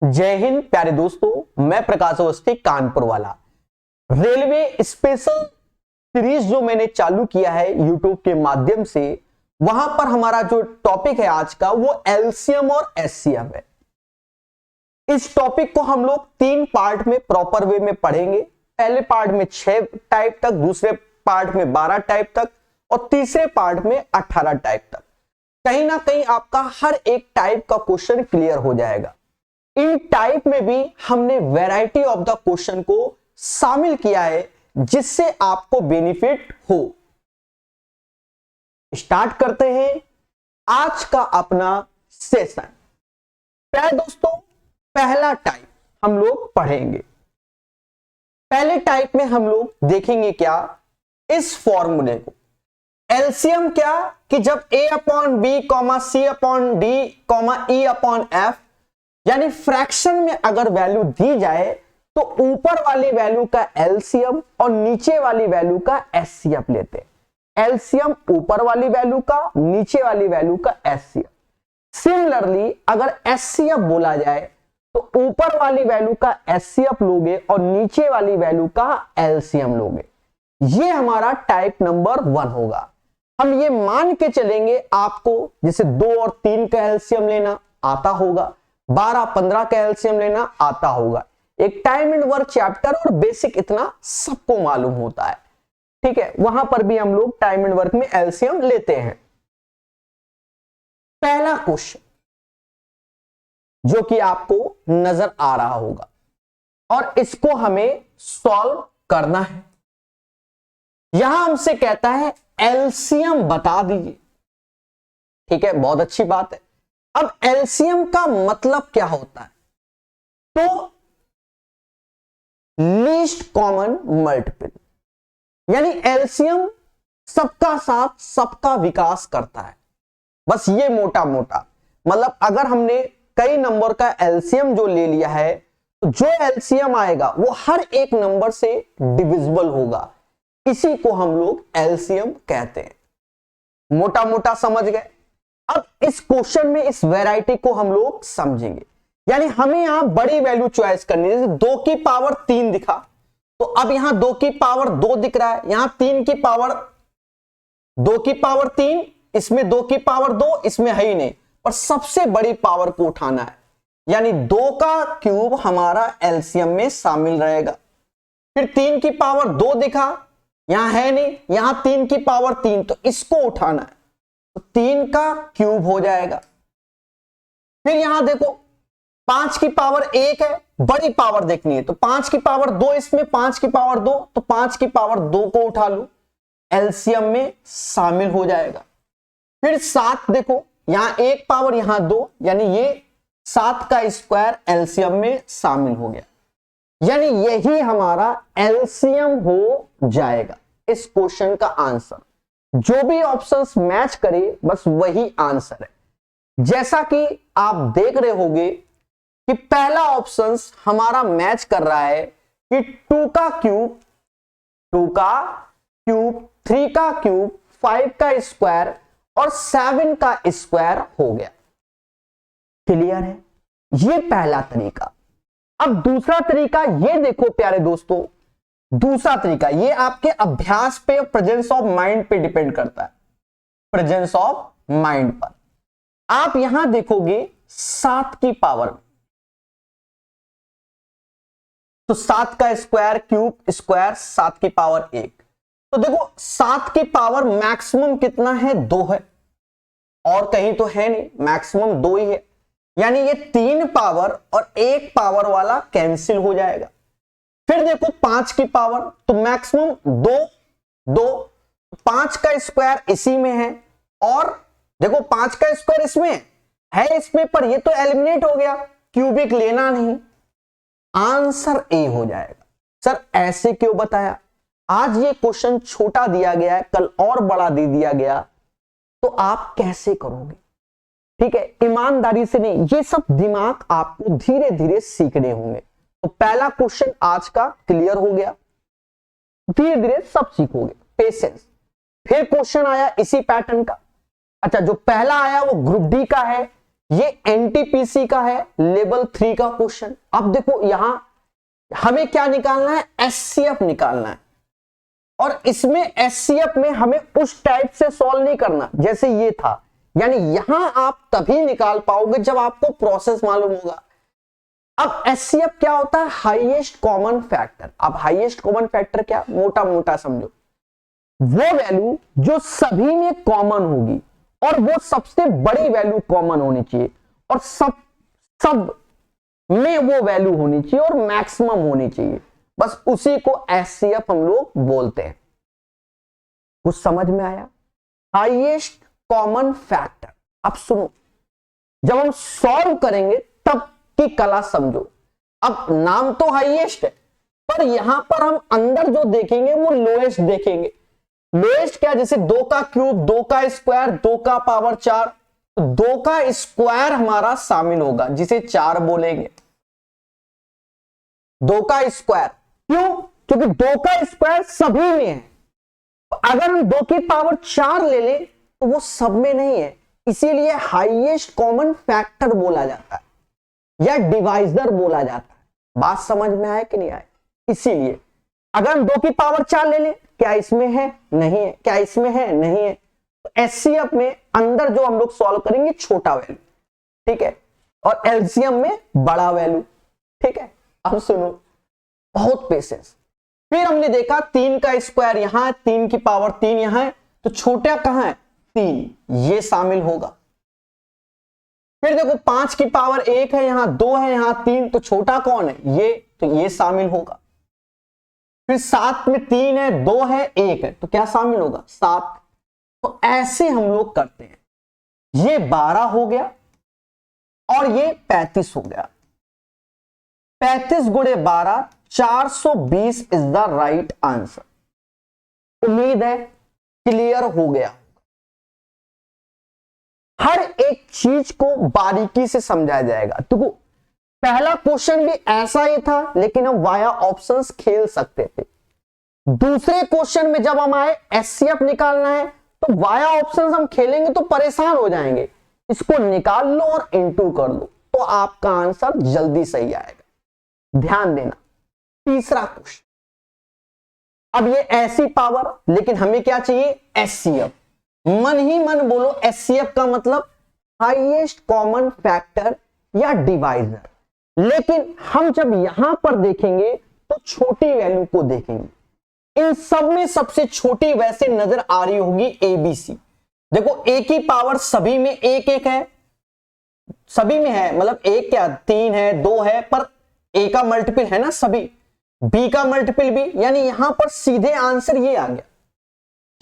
जय हिंद प्यारे दोस्तों, मैं प्रकाश अवस्थी कानपुर वाला। रेलवे स्पेशल सीरीज जो मैंने चालू किया है यूट्यूब के माध्यम से, वहां पर हमारा जो टॉपिक है आज का वो एलसीएम और एचसीएफ है। इस टॉपिक को हम लोग 3 पार्ट में प्रॉपर वे में पढ़ेंगे। पहले पार्ट में 6 टाइप तक, दूसरे पार्ट में 12 टाइप तक और तीसरे पार्ट में 18 टाइप तक। कहीं ना कहीं आपका हर एक टाइप का क्वेश्चन क्लियर हो जाएगा। इन टाइप में भी हमने वैरायटी ऑफ द क्वेश्चन को शामिल किया है जिससे आपको बेनिफिट हो। स्टार्ट करते हैं आज का अपना सेशन। प्यारे दोस्तों, पहला टाइप हम लोग पढ़ेंगे। पहले टाइप में हम लोग देखेंगे क्या, इस फॉर्मूले को एलसीएम क्या कि जब a upon B comma C upon D comma E upon F यानी फ्रैक्शन में अगर वैल्यू दी जाए तो ऊपर वाली वैल्यू का एलसीएम और नीचे वाली वैल्यू का एचसीएफ लेते हैं। एलसीएम ऊपर वाली वैल्यू का, नीचे वाली वैल्यू का एचसीएफ। सिमिलरली अगर एचसीएफ बोला जाए तो ऊपर वाली वैल्यू का एचसीएफ लोगे और नीचे वाली वैल्यू का एलसीएम लोगे। ये हमारा टाइप नंबर 1 होगा। हम ये मान के चलेंगे आपको जैसे 2 और 3 का एलसीएम लेना आता होगा, 12, 15 का एलसीएम लेना आता होगा। एक टाइम एंड वर्क चैप्टर और बेसिक इतना सबको मालूम होता है, ठीक है। वहां पर भी हम लोग टाइम एंड वर्क में एलसीएम लेते हैं। पहला क्वेश्चन जो कि आपको नजर आ रहा होगा और इसको हमें सॉल्व करना है। यहां हमसे कहता है एलसीएम बता दीजिए, ठीक है, बहुत अच्छी बात है। अब एलसीएम का मतलब क्या होता है, तो लीस्ट कॉमन मल्टीपल, यानी एलसीएम सबका साथ सबका विकास करता है। बस ये मोटा मोटा मतलब अगर हमने कई नंबर का एलसीएम जो ले लिया है तो जो एलसीएम आएगा वो हर एक नंबर से डिविजिबल होगा। इसी को हम लोग एलसीएम कहते हैं। मोटा मोटा समझ गए। अब इस क्वेश्चन में इस वैरायटी को हम लोग समझेंगे, यानी हमें यहां बड़ी वैल्यू चॉइस करनी है। जैसे 2 की पावर 3 दिखा तो अब यहां 2 की पावर 2 दिख रहा है, यहां 3 की पावर 2 की पावर 3, इसमें 2 की पावर 2, इसमें है ही नहीं, और सबसे बड़ी पावर को उठाना है, यानी 2 का क्यूब हमारा एलसीएम में शामिल रहेगा। फिर 3 की पावर 2 दिखा, यहां है नहीं, यहां 3 की पावर 3, तो इसको उठाना है तो 3 का क्यूब हो जाएगा। फिर यहां देखो 5 की पावर 1 है, बड़ी पावर देखनी है तो 5 की पावर 2, इसमें 5 की पावर 2, तो 5 की पावर 2 को उठा लो, एलसीएम में शामिल हो जाएगा। फिर 7 देखो, यहां 1 पावर यहां 2, यानी ये 7 का स्क्वायर एलसीएम में शामिल हो गया, यानी यही हमारा एलसीएम हो जाएगा। इस क्वेश्चन का आंसर जो भी ऑप्शंस मैच करे बस वही आंसर है। जैसा कि आप देख रहे होंगे कि पहला ऑप्शंस हमारा मैच कर रहा है कि 2 का क्यूब, 2 का क्यूब, 3 का क्यूब, 5 का स्क्वायर और 7 का स्क्वायर हो गया। क्लियर है? ये पहला तरीका। अब दूसरा तरीका ये देखो प्यारे दोस्तों, दूसरा तरीका ये आपके अभ्यास पे, प्रेजेंस ऑफ माइंड पे डिपेंड करता है। प्रेजेंस ऑफ माइंड पर आप यहां देखोगे 7 की पावर, तो 7 का स्क्वायर, क्यूब, स्क्वायर, 7 की पावर 1, तो देखो 7 की पावर मैक्सिमम कितना है, 2 है, और कहीं तो है नहीं, मैक्सिमम 2 ही है, यानी ये 3 पावर और 1 पावर वाला कैंसिल हो जाएगा। फिर देखो 5 की पावर, तो मैक्सिमम 2, 2, 5 का स्क्वायर इसी में है, और देखो 5 का स्क्वायर इसमें है, इसमें, पर ये तो एलिमिनेट हो गया, क्यूबिक लेना नहीं, आंसर ए हो जाएगा। सर ऐसे क्यों बताया? आज ये क्वेश्चन छोटा दिया गया है, कल और बड़ा दे दिया गया, तो आप कैसे करोगे? ठीक है, ईमानदारी से नहीं, ये सब दिमाग आपको धीरे धीरे सीखने होंगे। तो पहला क्वेश्चन आज का क्लियर हो गया, धीरे धीरे सब सीखोगे, पेशेंस। फिर क्वेश्चन आया इसी पैटर्न का। अच्छा, जो पहला आया वो ग्रुप डी का है, ये एनटीपीसी का है, लेवल 3 का क्वेश्चन। अब देखो यहां हमें क्या निकालना है, एचसीएफ निकालना है। और इसमें एचसीएफ में हमें उस टाइप से सॉल्व नहीं करना जैसे ये था, यानी यहां आप तभी निकाल पाओगे जब आपको प्रोसेस मालूम होगा। अब एचसीएफ क्या होता है, हाईएस्ट कॉमन फैक्टर। अब हाईएस्ट कॉमन फैक्टर क्या, मोटा मोटा समझो, वो वैल्यू जो सभी में कॉमन होगी और वो सबसे बड़ी वैल्यू कॉमन होनी चाहिए और सब में वो वैल्यू होनी चाहिए और मैक्सिमम होनी चाहिए, बस उसी को एचसीएफ हम लोग बोलते हैं। कुछ समझ में आया, हाईएस्ट कॉमन फैक्टर। अब सुनो, जब हम सॉल्व करेंगे तब की कला समझो। अब नाम तो हाईएस्ट है, पर यहां पर हम अंदर जो देखेंगे वो लोएस्ट देखेंगे। लोएस्ट क्या, जैसे 2 का क्यूब, 2 का स्क्वायर, 2 का पावर 4, 2 का स्क्वायर हमारा शामिल होगा जिसे 4 बोलेंगे। 2 का स्क्वायर क्यों, क्योंकि 2 का स्क्वायर सभी में है। अगर हम 2 की पावर 4 ले लें तो वो सब में नहीं है, इसीलिए हाईएस्ट कॉमन फैक्टर बोला जाता है या डिवाइजर बोला जाता है। बात समझ में आए कि नहीं आए? इसीलिए अगर हम 2 की पावर 4 ले लें, क्या इसमें है, नहीं है, क्या इसमें है, नहीं है, तो एचसीएफ में अंदर जो हम लोग सॉल्व करेंगे छोटा वैल्यू, ठीक है, और एलसीएम में बड़ा वैल्यू, ठीक है। अब सुनो, बहुत पेशेंस। फिर हमने देखा 3 का स्क्वायर यहां है, 3 की पावर 3 यहां है, तो छोटा कहां है, 3, ये शामिल होगा। फिर देखो 5 की पावर 1 है, यहां 2 है, यहां 3, तो छोटा कौन है, ये, तो ये शामिल होगा। फिर 7 में 3 है, 2 है, 1 है, तो क्या शामिल होगा, 7। तो ऐसे हम लोग करते हैं। ये 12 हो गया और ये 35 हो गया। 35 गुणे 12, 420 इज द राइट आंसर। उम्मीद है क्लियर हो गया। हर एक चीज को बारीकी से समझाया जाएगा। तो पहला क्वेश्चन भी ऐसा ही था, लेकिन हम वाया ऑप्शंस खेल सकते थे। दूसरे क्वेश्चन में जब हम आए एचसीएफ निकालना है, तो वाया ऑप्शंस हम खेलेंगे तो परेशान हो जाएंगे। इसको निकाल लो और इनटू कर लो, तो आपका आंसर जल्दी सही आएगा। ध्यान देना। तीसरा क्वेश्चन, अब ये ऐसी पावर, लेकिन हमें क्या चाहिए, एचसीएफ। मन ही मन बोलो, एचसीएफ का मतलब हाईएस्ट कॉमन फैक्टर या डिवाइजर। लेकिन हम जब यहां पर देखेंगे तो छोटी वैल्यू को देखेंगे। इन सब में सबसे छोटी वैसे नजर आ रही होगी एबीसी। देखो ए की पावर सभी में 1 1 है, सभी में है, मतलब 1 क्या 3 है, 2 है, पर ए का मल्टीपल है ना सभी, बी का मल्टीपल भी, यानी यहां पर सीधे आंसर ये आ गया।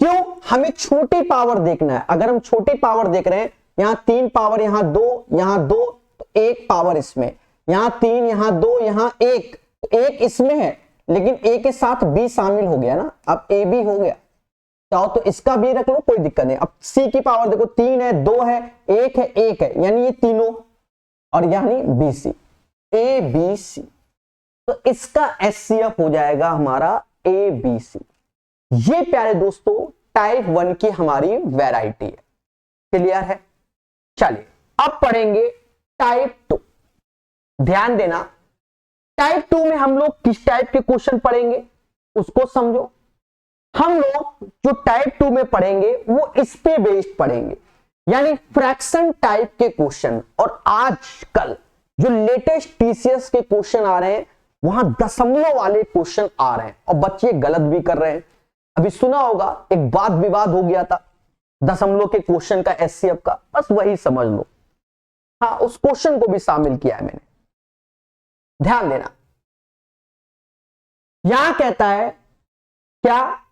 क्यों, हमें छोटी पावर देखना है। अगर हम छोटी पावर देख रहे हैं, यहां 3 पावर, यहां 2, यहां 2, तो 1 पावर इसमें, यहां 3, यहां 2, यहां 1, तो 1 इसमें है, लेकिन ए के साथ बी शामिल हो गया ना, अब ए बी हो गया। चाहो तो इसका भी रख लो, कोई दिक्कत नहीं। अब सी की पावर देखो, 3 है, 2 है, 1 है, 1 है, यानी ये तीनों, और यानी बीसी, ए बी सी। तो इसका एचसीएफ हो जाएगा हमारा ए बी सी। ये प्यारे दोस्तों टाइप 1 की हमारी वैरायटी है। क्लियर है? चलिए अब पढ़ेंगे टाइप 2। ध्यान देना, टाइप 2 में हम लोग किस टाइप के क्वेश्चन पढ़ेंगे उसको समझो। हम लोग जो टाइप 2 में पढ़ेंगे वो इस पे बेस्ड पढ़ेंगे, यानी फ्रैक्शन टाइप के क्वेश्चन। और आजकल जो लेटेस्ट टीसीएस के क्वेश्चन आ रहे हैं, वहां दशमलव वाले क्वेश्चन आ रहे हैं और बच्चे गलत भी कर रहे हैं। अभी सुना होगा, एक वाद विवाद हो गया था दशमलव के क्वेश्चन का, एचसीएफ का, बस वही समझ लो। हाँ, उस क्वेश्चन को भी शामिल किया है मैंने। ध्यान देना, यहां कहता है क्या,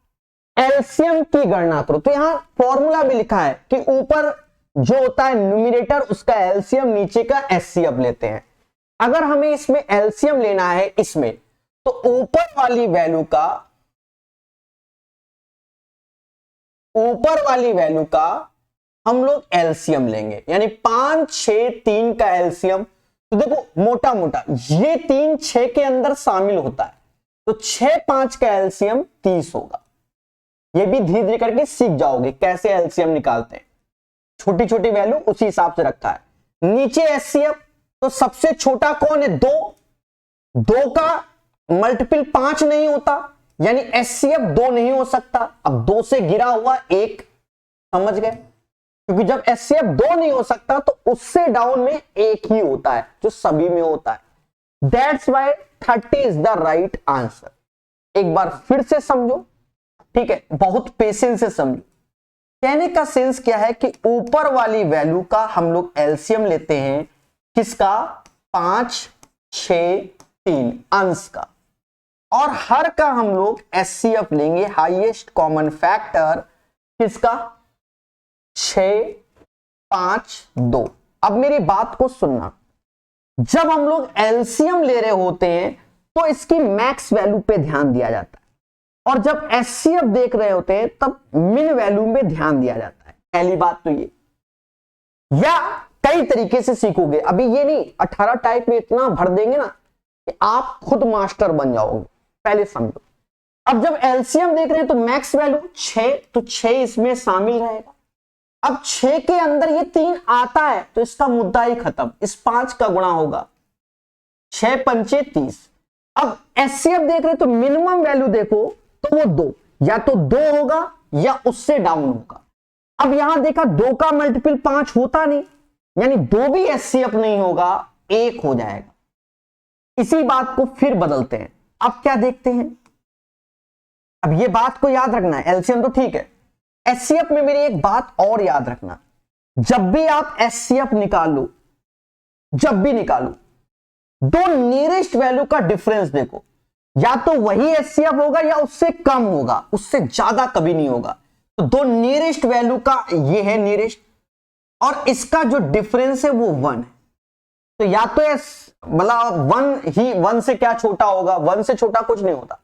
एलसीएम की गणना करो। तो यहां फॉर्मूला भी लिखा है कि ऊपर जो होता है न्यूमरेटर उसका एलसीएम, नीचे का एचसीएफ लेते हैं। अगर हमें इसमें एलसीएम लेना है इसमें, तो ऊपर वाली वैल्यू का हम लोग एलसीएम लेंगे, यानी 5 6 3 का एलसीएम। तो देखो मोटा मोटा ये 3 6 के अंदर शामिल होता है, तो 6 5 का एलसीएम 30 होगा। ये भी धीरे धीरे करके सीख जाओगे कैसे एलसीएम निकालते हैं। छोटी छोटी वैल्यू उसी हिसाब से रखा है। नीचे एचसीएफ, तो सबसे छोटा कौन है? 2। 2 का मल्टीपल 5 नहीं होता, यानी एचसीएफ 2 नहीं हो सकता। अब 2 से गिरा हुआ 1, समझ गए? क्योंकि जब एचसीएफ 2 नहीं हो सकता तो उससे डाउन में 1 ही होता है, जो सभी में होता है। That's why 30 is the right answer. एक बार फिर से समझो, ठीक है, बहुत पेशेंस से समझो। कहने का सेंस क्या है कि ऊपर वाली वैल्यू का हम लोग एलसीएम लेते हैं, किसका? 5, 6, 3 अंश का, और हर का हम लोग एचसीएफ लेंगे, हाईएस्ट कॉमन फैक्टर, किसका? 6, 5, 2। अब मेरी बात को सुनना, जब हम लोग एलसीएम ले रहे होते हैं तो इसकी मैक्स वैल्यू पे ध्यान दिया जाता है, और जब एचसीएफ देख रहे होते हैं तब मिन वैल्यू में ध्यान दिया जाता है। पहली बात तो ये, या कई तरीके से सीखोगे, अभी ये नहीं 18 टाइप में इतना भर देंगे ना कि आप खुद मास्टर बन जाओगे। पहले समझो, अब जब एलसीएम देख रहे हैं तो मैक्स वैल्यू 6, तो 6 इसमें शामिल रहेगा। अब 6 के अंदर ये 3 आता है तो इसका मुद्दा ही खत्म, इस 5 का गुणा होगा, 6 पंचे 30। अब एचसीएफ देख रहे हैं तो मिनिमम वैल्यू देखो तो वो 2, या तो 2 होगा या उससे डाउन होगा। अब यहां देखा 2 का मल्टीपल 5 होता नहीं, यानी 2 भी एचसीएफ नहीं होगा, 1 हो जाएगा। इसी बात को फिर बदलते हैं, अब क्या देखते हैं? अब ये बात को याद रखना है, एलसीएम तो ठीक है, एचसीएफ में मेरी एक बात और याद रखना, जब भी आप एचसीएफ निकालो, जब भी निकालो, 2 नियरेस्ट वैल्यू का डिफरेंस देखो, या तो वही एचसीएफ होगा या उससे कम होगा, उससे ज्यादा कभी नहीं होगा। तो 2 नियरेस्ट वैल्यू का ये है नियरेस्ट, और इसका जो डिफरेंस है वो 1 है। तो या तो मतलब 1 ही, 1 से क्या छोटा होगा? 1 से छोटा कुछ नहीं होता,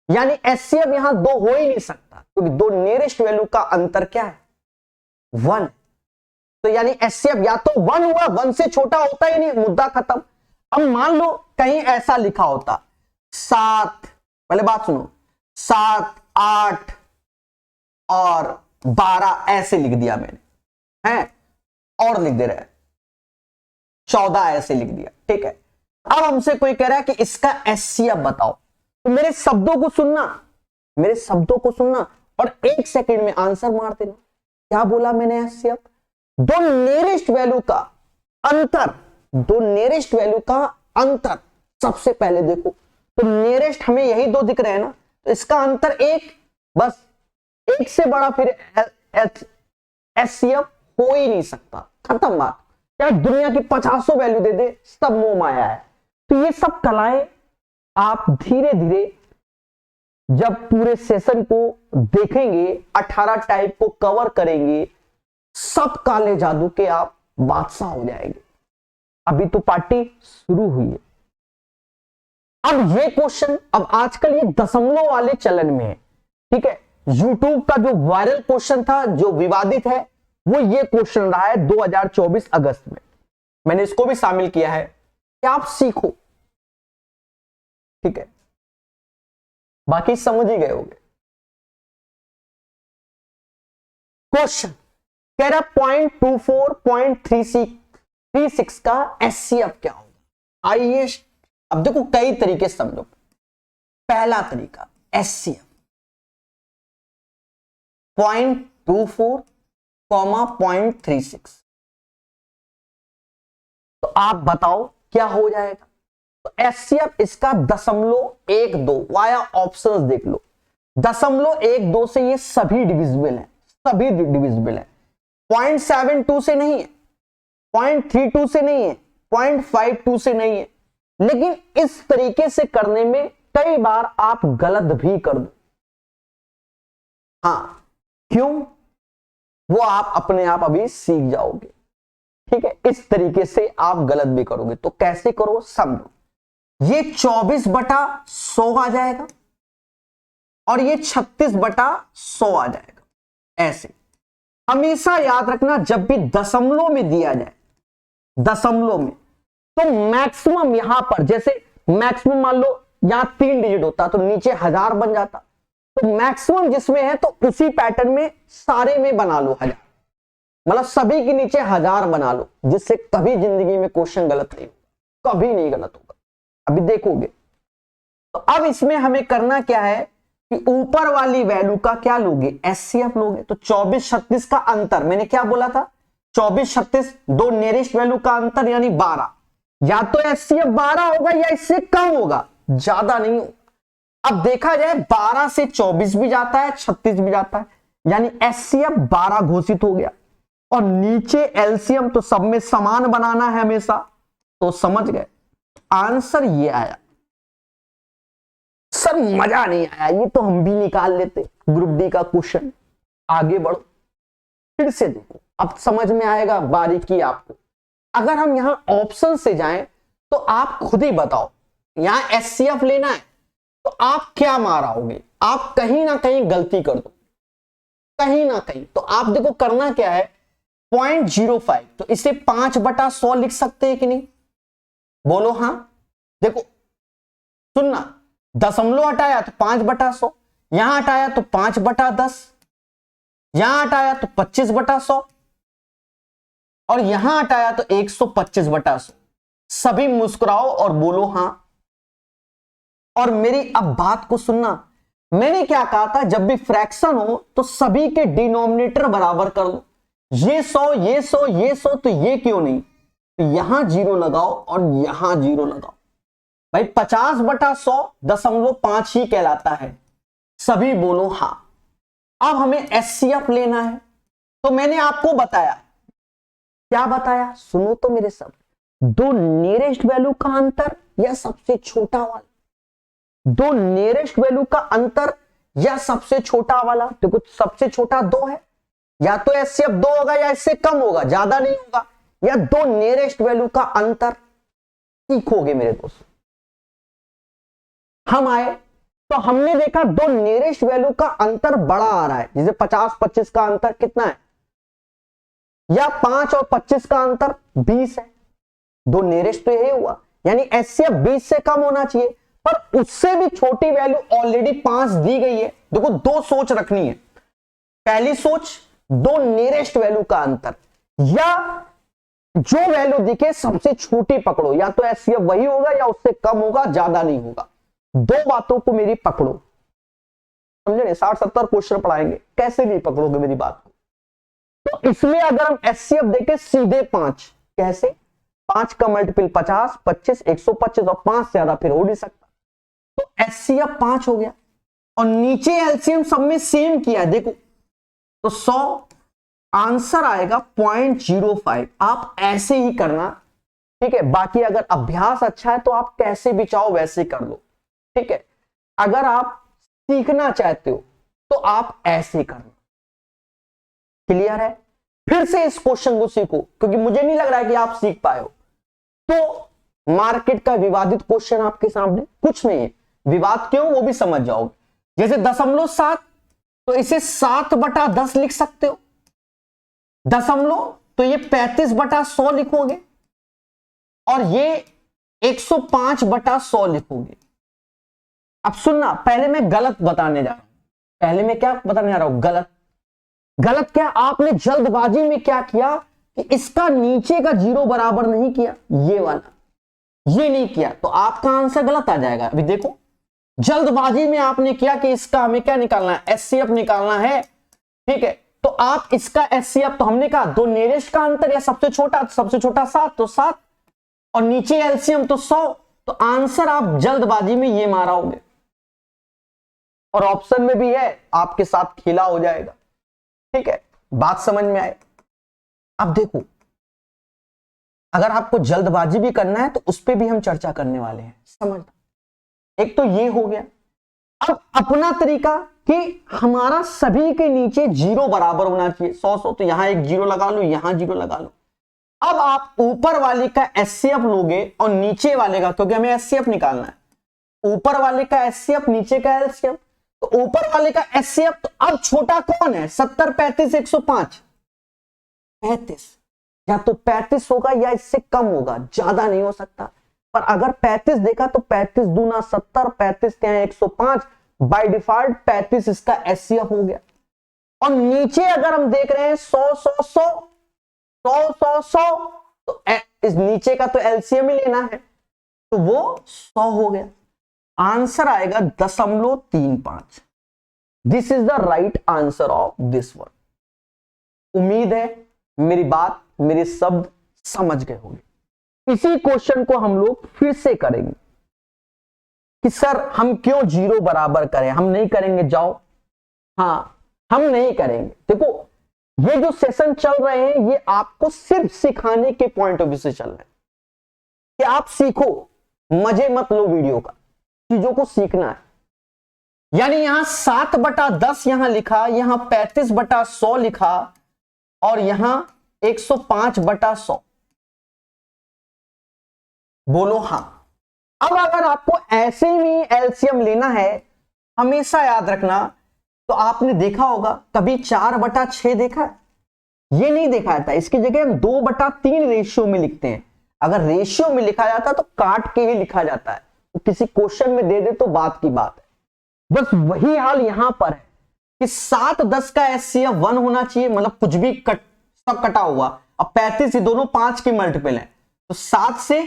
यानी एचसीएफ यहां 2 हो ही नहीं सकता, क्योंकि 2 नियरेस्ट वैल्यू का अंतर क्या है? 1। तो यानी एचसीएफ या तो 1 हुआ, 1 से छोटा होता ही नहीं, मुद्दा खत्म। अब मान लो कहीं ऐसा लिखा होता 7, पहले बात सुनो, 7, 8 और 12 ऐसे लिख दिया मैंने, है, और लिख दे रहा है 14 ऐसे लिख दिया, ठीक है। अब हमसे कोई कह रहा है कि इसका एचसीएफ बताओ, तो मेरे शब्दों को सुनना, मेरे शब्दों को सुनना और 1 सेकंड में आंसर मार देना। क्या बोला मैंने? एचसीएफ 2 नियरेस्ट वैल्यू का अंतर, 2 नियरेस्ट वैल्यू का अंतर सबसे पहले देखो, तो नियरेस्ट हमें यही 2 दिख रहे हैं ना, तो इसका अंतर 1, बस 1 से बड़ा फिर एचसीएफ हो ही नहीं सकता, खत्म बात। चाहे दुनिया की 50 वैल्यू दे दे, सब मोह माया है। तो ये सब कलाएं आप धीरे धीरे जब पूरे सेशन को देखेंगे, 18 टाइप को कवर करेंगे, सब काले जादू के आप बादशाह हो जाएंगे। अभी तो पार्टी शुरू हुई है। अब ये क्वेश्चन, अब आजकल ये दशमलव वाले चलन में है, ठीक है। यूट्यूब का जो वायरल क्वेश्चन था, जो विवादित है, वो ये क्वेश्चन रहा है 2024 अगस्त में। मैंने इसको भी शामिल किया है कि आप सीखो, ठीक है, बाकी समझ ही गए होंगे। क्वेश्चन कह रहा 0.24, 0.36 का एचसीएफ क्या होगा? आइए अब देखो, कई तरीके समझो। पहला तरीका एचसीएफ 0.24, 0.36, तो आप बताओ क्या हो जाएगा? तो एचसीएफ इसका 0.12, वाया ऑप्शंस देख लो, 0.12 से ये सभी डिविजिबल है, सभी डिविजिबल है। 0.72 से नहीं है, 0.32 से नहीं है, 0.52 से नहीं है, लेकिन इस तरीके से करने में कई बार आप गलत भी कर दो। हाँ, क्यों? वो आप अपने आप अभी सीख जाओगे, ठीक है। इस तरीके से आप गलत भी करोगे, तो कैसे करो समझो। ये 24/100 आ जाएगा और ये 36/100 आ जाएगा। ऐसे हमेशा याद रखना, जब भी दशमलव में दिया जाए, दशमलव में, तो मैक्सिमम यहां पर, जैसे मैक्सिमम मान लो यहां 3 डिजिट होता तो नीचे 1000 बन जाता, तो मैक्सिमम जिसमें है तो उसी पैटर्न में सारे में बना लो 1000। मतलब सभी के नीचे 1000 बना लो, जिससे कभी जिंदगी में क्वेश्चन गलत नहीं होगा, कभी नहीं गलत होगा। अभी देखोगे। तो अब इसमें हमें करना क्या है कि ऊपर वाली वैल्यू का क्या लोगे, एचसीएफ लोगे। तो 24-36 का अंतर, मैंने क्या बोला था, 24-36 दो नियरेस्ट वैल्यू का अंतर यानी 12। या तो एचसीएफ 12 होगा या इससे कम होगा, ज्यादा नहीं होगा। अब देखा जाए 12 से 24 भी जाता है, 36 भी जाता है, यानी एचसीएफ 12 घोषित हो गया। और नीचे एलसीएम तो सब में समान बनाना है हमेशा, तो समझ गए आंसर ये आया। सर मजा नहीं आया, ये तो हम भी निकाल लेते ग्रुप डी का क्वेश्चन। आगे बढ़ो, फिर से देखो, अब समझ में आएगा बारीकी आपको। अगर हम यहां ऑप्शन से जाएं तो आप खुद ही बताओ, यहां एचसीएफ लेना है तो आप क्या मारोगे, आप कहीं ना कहीं गलती कर दो, कहीं ना कहीं। तो आप देखो करना क्या है, 0.05, तो इसे 5/100 लिख सकते हैं कि नहीं, बोलो हाँ। देखो सुनना, दशमलव हटाया तो 5/100, यहां हटाया तो 5/10, यहां हटाया तो 25/100, और यहां हटाया तो 125/100। सभी मुस्कुराओ और बोलो हां। और मेरी अब बात को सुनना, मैंने क्या कहा था, जब भी फ्रैक्शन हो तो सभी के डिनोमिनेटर बराबर कर लो। ये 100, ये 100, ये 100, तो ये क्यों नहीं, तो यहां 0 लगाओ और यहां 0 लगाओ। भाई 50/100 0.5 ही कहलाता है, सभी बोलो हां। अब हमें एचसीएफ लेना है, तो मैंने आपको बताया, क्या बताया, सुनो तो मेरे सब, दो नियरेस्ट वैल्यू का अंतर या सबसे छोटा वाला, दो नियरेस्ट वैल्यू का अंतर या सबसे छोटा वाला। देखो सबसे छोटा 2 है, या तो एचसीएफ 2 होगा या इससे कम होगा, ज्यादा नहीं होगा, या दो नियरेस्ट वैल्यू का अंतर। सीखोगे मेरे दोस्त। हम आए तो हमने देखा दो नियरेस्ट वैल्यू का अंतर बड़ा आ रहा है, जैसे 50-25 का अंतर कितना है, या 5 और 25 का अंतर 20 है। दो नियरेस्ट तो यही हुआ, यानी एचसीएफ 20 से कम होना चाहिए, पर उससे भी छोटी वैल्यू ऑलरेडी 5 दी गई है। देखो दो सोच रखनी है। पहली सोच, दो नियरेस्ट वैल्यू का अंतर, या जो वैल्यू दिखे सबसे छोटी पकड़ो, या तो एचसीएफ वही होगा या उससे कम होगा, ज्यादा नहीं होगा। दो बातों को मेरी पकड़ो, समझे। 60-70 क्वेश्चन पढ़ाएंगे, कैसे नहीं पकड़ोगे मेरी बात को। तो इसमें अगर हम एचसीएफ देखें सीधे 5, कैसे, 5 का मल्टीपल 50, 25, 125, और 5 से ज्यादा फिर हो नहीं सकता, तो एचसीएफ 5 हो गया। और नीचे एलसीएम सब में सेम किया, देखो तो 100, आंसर आएगा 0.05। आप ऐसे ही करना, ठीक है। बाकी अगर अभ्यास अच्छा है तो आप कैसे भी चाहो वैसे कर लो, ठीक है। अगर आप सीखना चाहते हो तो आप ऐसे करना। क्लियर है। फिर से इस क्वेश्चन को सीखो, क्योंकि मुझे नहीं लग रहा है कि आप सीख पाए हो। तो मार्केट का विवादित क्वेश्चन आपके सामने कुछ नहीं है, विवाद क्यों वो भी समझ जाओगे। जैसे 0.7, तो इसे 7/10 लिख सकते हो। दशमलव, तो ये 35/100 लिखोगे, और ये 105/100 लिखोगे। अब सुनना, पहले मैं गलत बताने जा रहा हूं। पहले मैं क्या बताने जा रहा हूं, गलत। गलत क्या, आपने जल्दबाजी में क्या किया कि इसका नीचे का 0 बराबर नहीं किया, ये वाला, ये नहीं किया, तो आपका आंसर गलत आ जाएगा। अभी देखो, जल्दबाजी में आपने किया कि इसका हमें क्या निकालना है, एचसीएफ निकालना है, ठीक है। तो आप इसका एचसीएफ, तो हमने कहा दो नियरेस्ट का अंतर या सबसे छोटा, तो सबसे छोटा 7, तो 7, और नीचे एलसीएम तो 100, तो आंसर आप जल्दबाजी में ये मारोगे। और ऑप्शन में भी है, आपके साथ खेला हो जाएगा, ठीक है। बात समझ में आए। अब देखो, अगर आपको जल्दबाजी भी करना है तो उस पर भी हम चर्चा करने वाले हैं, समझना। एक तो ये हो गया। अब अपना तरीका कि हमारा सभी के नीचे 0 बराबर होना चाहिए, 100, तो यहां एक 0 लगा लो, यहां 0 लगा लो। अब आप ऊपर वाले का एचसीएफ लोगे और नीचे वाले का, क्योंकि हमें एचसीएफ निकालना है, ऊपर वाले का एचसीएफ, नीचे का एलसीएफ। तो ऊपर वाले का एचसीएफ, तो अब छोटा कौन है, 70, 35, 105, 35, या तो 35 होगा या इससे कम होगा, ज्यादा नहीं हो सकता। पर अगर 35 देखा तो 35 दूना 70, 35 के 105, बाय डिफॉल्ट 35 इसका एचसीएफ हो गया। और नीचे अगर हम देख रहे हैं 100, 100, 100, 100 तो इस नीचे का तो एलसीएम ही लेना है, तो वो 100 हो गया। आंसर आएगा 0.35। This is the right answer of this one. उम्मीद है मेरी बात, मेरे शब्द समझ गए होंगे। इसी क्वेश्चन को हम लोग फिर से करेंगे कि सर हम क्यों 0 बराबर करें, हम नहीं करेंगे, जाओ। हाँ, हम नहीं करेंगे। देखो, ये जो सेशन चल रहे हैं ये आपको सिर्फ सिखाने के पॉइंट ऑफ व्यू से चल रहे हैं कि आप सीखो, मजे मत लो वीडियो का, चीजों को सीखना है। यानी यहां 7/10 यहां लिखा, यहां 35/100 लिखा, और यहां 105/100। बोलो हाँ। अब अगर आपको ऐसे ही एलसीएम लेना है, हमेशा याद रखना, तो आपने देखा होगा कभी 4/6 देखा है? ये नहीं देखा जाता, इसकी जगह हम 2/3 रेशियो में लिखते हैं। अगर रेशियो में लिखा जाता तो काट के ही लिखा जाता है, तो किसी क्वेश्चन में दे दे तो बात की बात है। बस वही हाल यहां पर है कि 7/10 का एचसीएफ 1 होना चाहिए, मतलब कुछ भी सब कटा हुआ। अब 35 ये दोनों 5 के मल्टीपल है, तो 7 से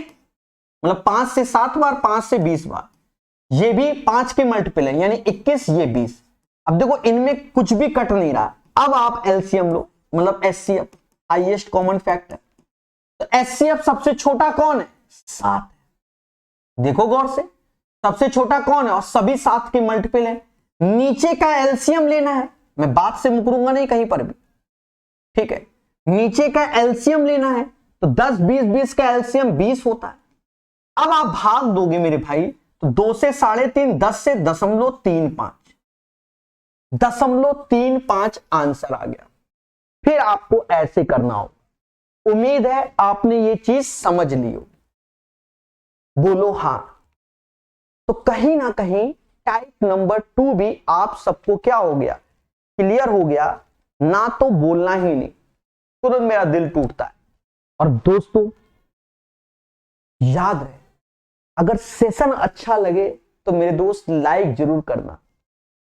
मतलब 5 से 7 बार, 5 से 20 बार, ये भी 5 के मल्टीपल है, यानी 21, ये 20। अब देखो इनमें कुछ भी कट नहीं रहा। अब आप एलसीएम लो, मतलब एचसीएफ, हाईएस्ट कॉमन फैक्टर। तो एचसीएफ सबसे छोटा कौन है? 7। देखो गौर से, सबसे छोटा कौन है और सभी 7 के मल्टीपल है। नीचे का एलसीएम लेना है, मैं बात से मुकरूंगा नहीं कहीं पर भी, ठीक है। नीचे का एलसीएम लेना है, तो 10 20 20 का एलसीएम 20 होता है। अब आप भाग दोगे मेरे भाई, तो 2 से 3.5, 10 से 0.35, 0.35 आंसर आ गया। फिर आपको ऐसे करना हो। उम्मीद है आपने ये चीज समझ ली हो। बोलो हाँ। तो कहीं ना कहीं टाइप नंबर 2 भी आप सबको क्या हो गया, क्लियर हो गया ना, तो बोलना ही नहीं, तुरंत मेरा दिल टूटता है। और दोस्तों याद रहे, अगर सेशन अच्छा लगे तो मेरे दोस्त लाइक जरूर करना,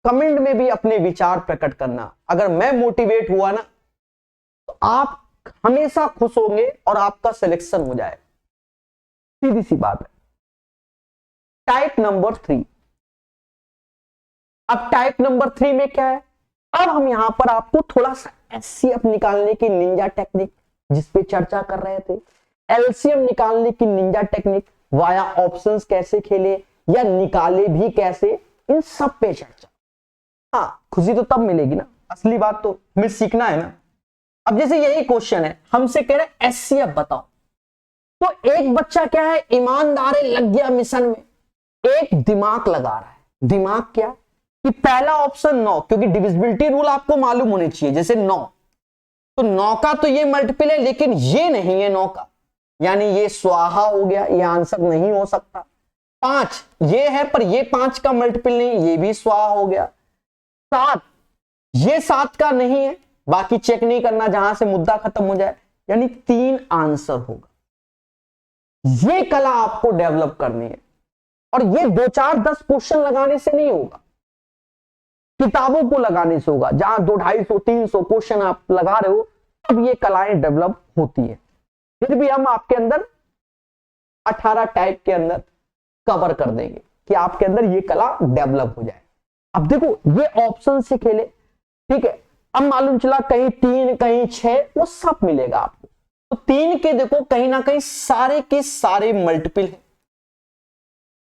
कमेंट में भी अपने विचार प्रकट करना। अगर मैं मोटिवेट हुआ ना, तो आप हमेशा खुश होंगे और आपका सिलेक्शन हो जाए, सीधी सी बात है। Type number 3। अब टाइप नंबर 3 में क्या है, अब हम यहां पर आपको थोड़ा सा एचसीएफ निकालने की निंजा टेक्निक, जिसपे चर्चा कर रहे थे, एलसीएम निकालने की निंजा टेक्निक, वाया ऑप्शंस कैसे खेले या निकाले भी कैसे, इन सब पे चर्चा। हाँ, खुशी तो तब मिलेगी ना, असली बात तो हमें सीखना है ना। अब जैसे यही क्वेश्चन है, हमसे कह रहे एचसीएफ बताओ, तो एक बच्चा क्या है, ईमानदार लग गया मिशन में, एक दिमाग लगा रहा है। दिमाग क्या कि पहला ऑप्शन 9, क्योंकि डिविजिबिलिटी रूल आपको मालूम होने चाहिए, जैसे 9, तो 9 का तो ये मल्टीपल है, लेकिन ये नहीं है 9 का, यानी ये स्वाहा हो गया, ये आंसर नहीं हो सकता। 5 ये है, पर ये 5 का मल्टीपल नहीं, ये भी स्वाहा हो गया। 7 ये 7 का नहीं है, बाकी चेक नहीं करना, जहां से मुद्दा खत्म हो जाए, यानी 3 आंसर होगा। ये कला आपको डेवलप करनी है, और ये 2 4 10 क्वेश्चन लगाने से नहीं होगा, किताबों को लगाने से होगा। जहां 200 250 300 क्वेश्चन आप लगा रहे हो, तब ये कलाएं डेवलप होती है। फिर भी हम आपके अंदर 18 टाइप के अंदर कवर कर देंगे कि आपके अंदर ये कला डेवलप हो जाए। अब देखो, ये ऑप्शन से खेले, ठीक है। अब मालूम चला कहीं 3 कहीं 6, वो सब मिलेगा आपको। तो 3 के देखो कहीं ना कहीं सारे के सारे मल्टीपल हैं,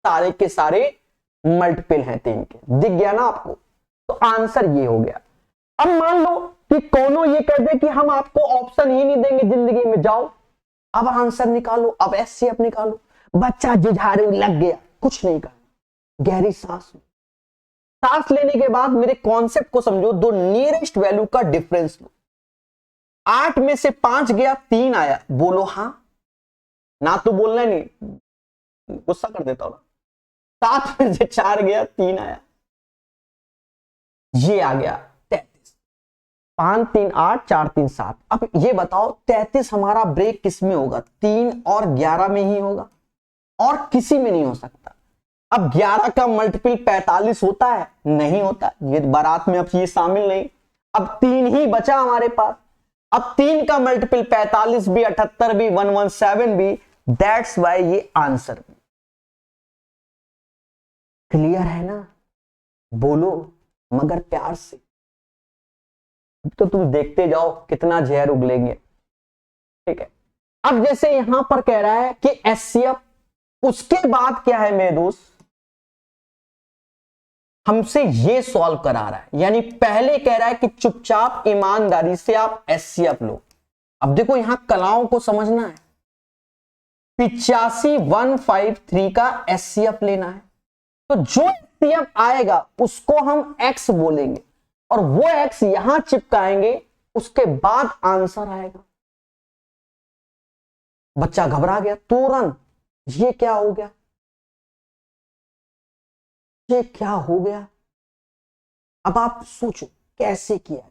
सारे के सारे मल्टीपल हैं 3 के, दिख गया ना आपको। तो आंसर ये हो गया। अब मान लो कि कोनो ये कह दे कि हम आपको ऑप्शन ही नहीं देंगे जिंदगी में, जाओ अब आंसर निकालो, अब एचसीएफ निकालो। बच्चा जुझारू लग गया, कुछ नहीं करना, गहरी सांस लो। सांस लेने के बाद मेरे कॉन्सेप्ट को समझो, दो नियरेस्ट वैल्यू का डिफरेंस लो। 8 में से 5 गया, 3 आया, बोलो हाँ ना, तो बोलना नहीं, गुस्सा कर देता हूं ना। 7 में से 4 गया, 3 आया, ये आ गया 33। 5 3 8 4 3 7। अब ये बताओ 33 हमारा ब्रेक किस में होगा? 3 और 11 में ही होगा, और किसी में नहीं हो सकता। अब 11 का मल्टीपल 45 होता है? नहीं होता, ये बारात में अब ये शामिल नहीं। अब 3 ही बचा हमारे पास, अब 3 का मल्टीपल 45 भी, 78 भी, 117 भी, दैट्स वाई ये आंसर भी। क्लियर है ना? बोलो मगर प्यार से, तो तुम देखते जाओ कितना जहर उगलेंगे। ठीक है, अब जैसे यहां पर कह रहा है कि एचसीएफ, उसके बाद क्या है मेरे दोस्त, हमसे ये सॉल्व करा रहा है, यानी पहले कह रहा है कि चुपचाप ईमानदारी से आप एचसीएफ लो। अब देखो यहां कलाओं को समझना है, 85,153 का एचसीएफ लेना है, तो जो एचसीएफ आएगा उसको हम एक्स बोलेंगे और वो एक्स यहां चिपकाएंगे, उसके बाद आंसर आएगा। बच्चा घबरा गया तुरंत, ये क्या हो गया, ये क्या हो गया। अब आप सोचो कैसे किया,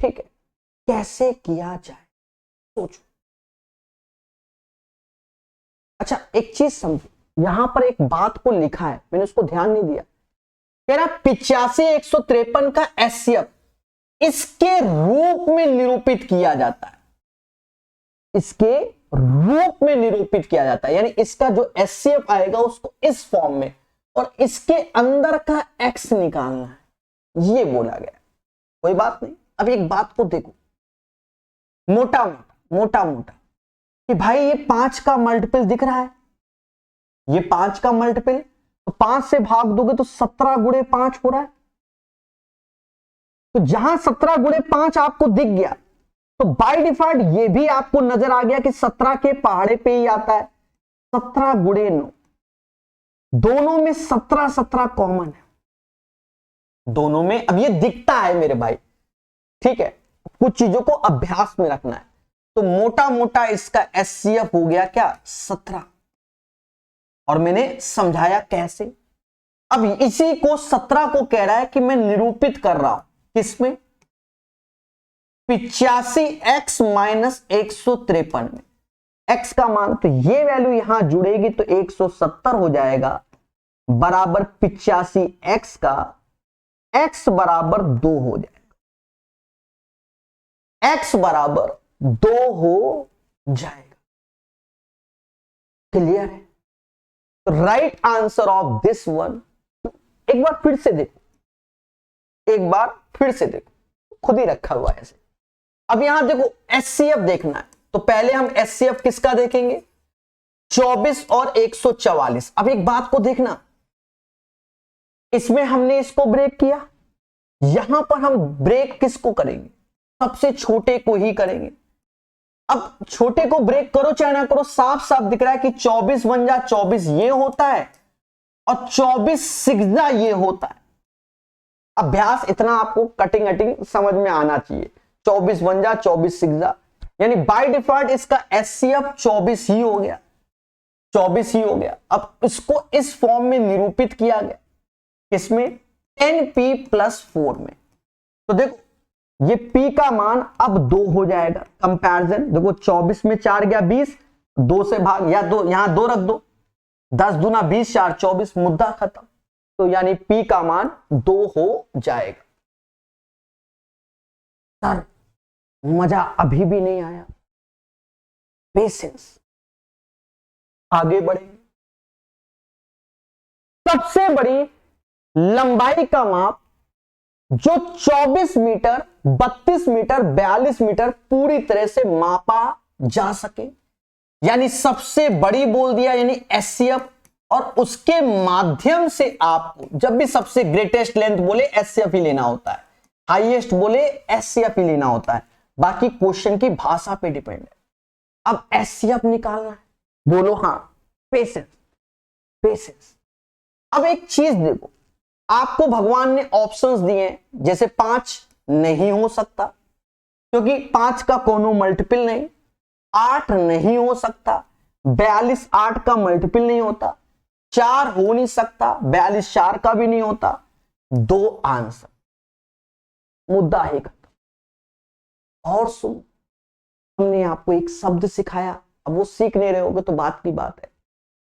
ठीक है, कैसे किया जाए, सोचो। अच्छा एक चीज समझो, यहां पर एक बात को लिखा है, मैंने उसको ध्यान नहीं दिया, कह रहा 85,153 का एचसीएफ इसके रूप में निरूपित किया जाता है, इसके रूप में निरूपित किया जाता है, यानी इसका जो एचसीएफ आएगा उसको इस फॉर्म में, और इसके अंदर का एक्स निकालना है, ये बोला गया। कोई बात नहीं, अब एक बात को देखो मोटा मोटा कि भाई ये 5 का मल्टीपल दिख रहा है, ये 5 का मल्टीपल, तो 5 से भाग दोगे तो 17 गुणे 5 हो रहा है, तो जहां 17 गुणे 5 आपको दिख गया, तो बाय डिफॉल्ट ये भी आपको नजर आ गया कि 17 के पहाड़े पे ही आता है, 17 गुणे 9, दोनों में 17 कॉमन है, दोनों में। अब ये दिखता है मेरे भाई, ठीक है, कुछ चीजों को अभ्यास में रखना है, तो मोटा मोटा इसका एचसीएफ हो गया क्या 17, और मैंने समझाया कैसे। अब इसी को 17 को कह रहा है कि मैं निरूपित कर रहा हूं किसमें, 85x माइनस 153 में, x का मान, तो ये वैल्यू यहां जुड़ेगी तो 170 हो जाएगा, बराबर 85x का x बराबर 2 हो जाएगा, x बराबर 2 हो जाएगा। क्लियर है? तो right answer of this one, एक बार फिर से देखो, एक बार फिर से देखो, खुद ही रखा हुआ है ऐसे। अब यहां देखो एचसीएफ देखना है, तो पहले हम एचसीएफ किसका देखेंगे, 24 और 144। अब एक बात को देखना, इसमें हमने इसको ब्रेक किया, यहां पर हम ब्रेक किसको करेंगे, सबसे छोटे को ही करेंगे। अब छोटे को ब्रेक करो चाहे ना करो, साफ साफ दिख रहा है कि 24 बन जा 24 ये होता है, और 24 सिग्जा ये होता है। अभ्यास इतना आपको कटिंग कटिंग समझ में आना चाहिए, 24 बन जा 24 सिग्जा, यानी बाय डिफॉल्ट इसका एचसीएफ 24 ही हो गया, 24 ही हो गया। अब इसको इस फॉर्म में निरूपित किया गया, इसमें 10p+4 में, तो देखो ये p का मान अब 2 हो जाएगा, कंपैरिजन देखो 24 में 4 गया 20, 2 से भाग, या दो यहां 2 रख दो, 10 दूना 20, 4 24, मुद्दा खत्म, तो यानी p का मान 2 हो जाएगा। सर मजा अभी भी नहीं आया, पेशेंस, आगे बढ़ेंगे। सबसे बड़ी लंबाई का माप जो 24 मीटर, 32 मीटर, 42 मीटर पूरी तरह से मापा जा सके, यानी सबसे बड़ी बोल दिया, यानी एचसीएफ, और उसके माध्यम से आपको जब भी सबसे ग्रेटेस्ट लेंथ बोले एचसीएफ ही लेना होता है, हाईएस्ट बोले एचसीएफ ही लेना होता है, बाकी क्वेश्चन की भाषा पे डिपेंड है। अब एचसीएफ निकालना है, बोलो हाँ, पेशेंस पेशेंस। अब एक चीज देखो, आपको भगवान ने ऑप्शंस दिए हैं, जैसे 5 नहीं हो सकता क्योंकि 5 का कोनो मल्टीपल नहीं, 8 नहीं हो सकता, 42 8 का मल्टीपल नहीं होता, 4 हो नहीं सकता, 42 4 का भी नहीं होता, 2 आंसर, मुद्दा ही खत्म। और सुन, हमने आपको एक शब्द सिखाया, अब वो सीख नहीं रहे होगे तो बात की बात है।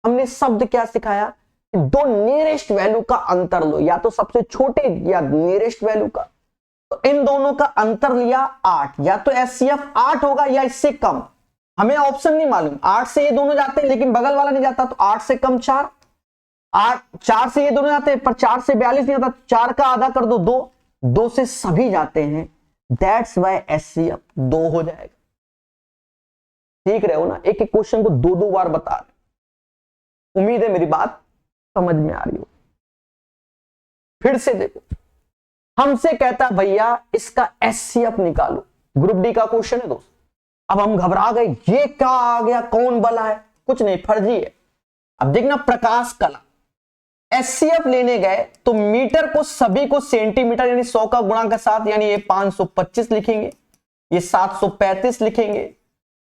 हमने शब्द क्या सिखाया, दो नियरेस्ट वैल्यू का अंतर लो, या तो सबसे छोटे या नियरेस्ट वैल्यू का, तो इन दोनों का अंतर लिया 8, या तो एचसीएफ 8 होगा या इससे कम। हमें ऑप्शन नहीं मालूम, 8 से ये दोनों जाते हैं लेकिन बगल वाला नहीं जाता, तो 8 से कम 4, 4 से ये दोनों जाते हैं पर 4 से 42 नहीं आता, 4 का आधा कर दो 2, 2 से सभी जाते हैं, दैट्स वाई एचसीएफ 2 हो जाएगा। ठीक रहे हो ना, एक एक क्वेश्चन को 2-2 बार बता रहे। उम्मीद है मेरी बात समझ में आ रही हो। फिर से देखो, हमसे कहता भैया इसका एचसीएफ निकालो, ग्रुप डी का क्वेश्चन है दोस्त। अब हम घबरा गए, ये क्या आ गया, कौन बला है, कुछ नहीं, फर्जी है। अब देखना प्रकाश कला, एचसीएफ लेने गए तो मीटर को सभी को सेंटीमीटर यानी 100 का गुणा के साथ, यानी ये 525 लिखेंगे, ये 735 लिखेंगे,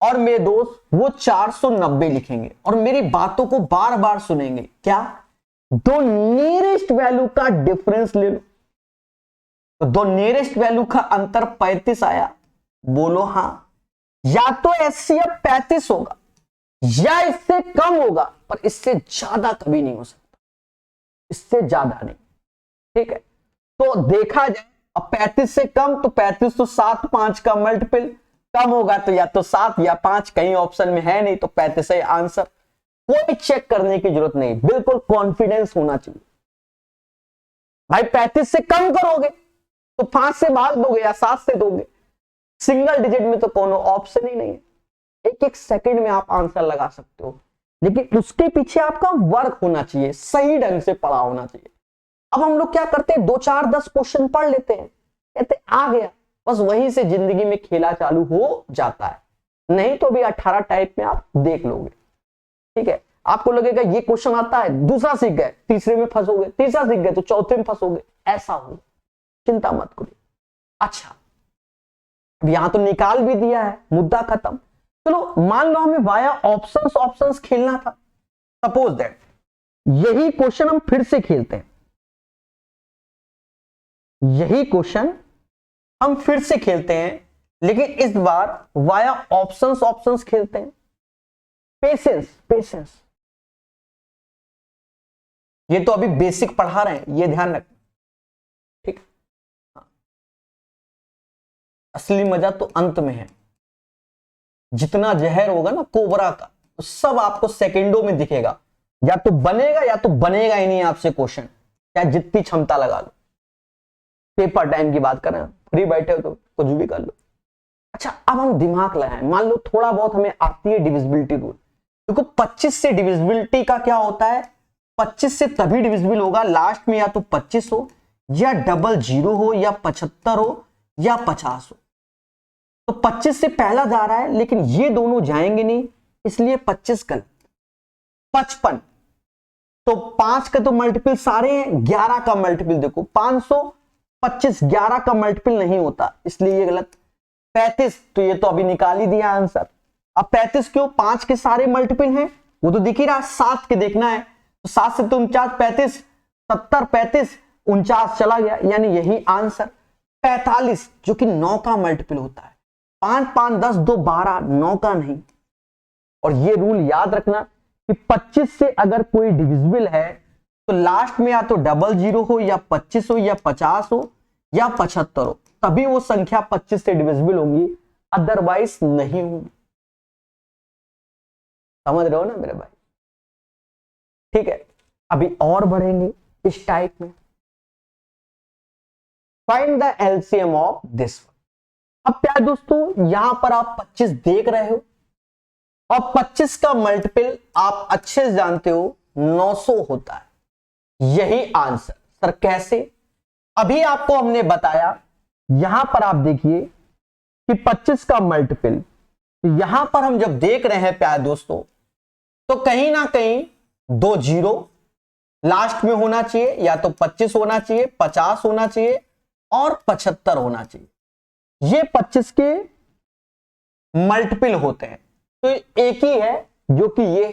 और मेरे दोस्त वो 490 लिखेंगे, और मेरी बातों को बार बार सुनेंगे। क्या? दो नियरेस्ट वैल्यू का डिफरेंस ले लो, तो दो नियरेस्ट वैल्यू का अंतर 35 आया, बोलो हाँ। या तो एचसीएफ 35 होगा या इससे कम होगा, पर इससे ज्यादा कभी नहीं हो सकता, इससे ज्यादा नहीं। ठीक है, तो देखा जाए, अब 35 से कम तो 35 तो 7 5 का मल्टीपल, कम होगा तो या तो 7 या 5, कहीं ऑप्शन में है नहीं, तो 35 है आंसर। कोई चेक करने की जरूरत नहीं, बिल्कुल कॉन्फिडेंस होना चाहिए। भाई 35 से कम करोगे तो 5 से भाग दोगे या 7 से दोगे, सिंगल डिजिट में तो कोनो ऑप्शन ही नहीं है। एक एक सेकंड में आप आंसर लगा सकते हो, लेकिन उसके पीछे आपका वर्क होना चाहिए, सही ढंग से पढ़ा होना चाहिए। अब हम लोग क्या करते हैं, 2 4 10 क्वेश्चन पढ़ लेते हैं, कहते आ गया, बस वहीं से जिंदगी में खेला चालू हो जाता है। नहीं तो भी 18 टाइप में आप देख लोगे। ठीक है, आपको लगेगा ये क्वेश्चन आता है, दूसरा सीख गए, तीसरे में फंसोगे, तीसरा सीख गए तो चौथे में फंसोगे, ऐसा हो, चिंता मत करो। अच्छा, यहां तो निकाल भी दिया है, मुद्दा खत्म। चलो मान लो हमें वाया ऑप्शंस खेलना था, सपोज दैट यही क्वेश्चन हम फिर से खेलते हैं, यही क्वेश्चन हम फिर से खेलते हैं, लेकिन इस बार वाया ऑप्शंस खेलते हैं। पेशेंस, ये तो अभी बेसिक पढ़ा रहे हैं, ये ध्यान रखना। ठीक, असली मजा तो अंत में है। जितना जहर होगा ना कोबरा का, तो सब आपको सेकंडों में दिखेगा, या तो बनेगा या तो बनेगा ही नहीं आपसे क्वेश्चन, चाहे जितनी क्षमता लगा लो। पेपर टाइम की बात करें, फ्री बैठे हो तो कुछ भी कर लो। अच्छा, अब हम दिमाग लगाएं, मान लो थोड़ा बहुत हमें आती है डिविजिबिलिटी रूल। देखो 25 से डिविजिबिलिटी का क्या होता है, 25 से तभी डिविजिबल होगा लास्ट में या तो 25 हो, या डबल 0 हो, या 75 हो, या 50 हो। तो 25 से पहला जा रहा है, लेकिन ये दोनों जाएंगे नहीं, इसलिए 25 गलत। 55, तो 5 का तो मल्टीपल सारे हैं, 11 का मल्टीपल देखो 525, 11 का मल्टीपल नहीं होता, इसलिए ये गलत। 35, तो ये तो अभी निकाल ही दिया आंसर। अब 35 क्यों, 5 के सारे मल्टीपल हैं, वो तो दिख ही रहा। 7 के देखना है, तो 7 से तो 49, 35, 70, 35, 49 चला गया, यानी यही आंसर। 45, जो कि 9 का मल्टीपल होता है, 5 5 10 2 12, 9 का नहीं। और ये रूल याद रखना कि 25 से अगर कोई डिविजिबल है तो लास्ट में या तो डबल 0 हो, या 25 हो, या 50 हो, या 75 हो, तभी वो संख्या 25 से डिविजिबल होंगी, अदरवाइज नहीं होंगी। समझ रहे हो ना मेरे भाई? ठीक है, अभी और बढ़ेंगे इस टाइप में। Find the LCM of this. अब प्यारे दोस्तों, यहां पर आप 25 देख रहे हो, और 25 का मल्टीपल आप अच्छे से जानते हो 900 होता है, यही आंसर। सर कैसे? अभी आपको हमने बताया, यहां पर आप देखिए कि 25 का मल्टीपल, यहां पर हम जब देख रहे हैं प्यारे दोस्तों, तो कहीं ना कहीं 2 0 लास्ट में होना चाहिए, या तो 25 होना चाहिए, 50 होना चाहिए, और 75 होना चाहिए। ये 25 के मल्टीपल होते हैं, तो एक ही है जो कि ये।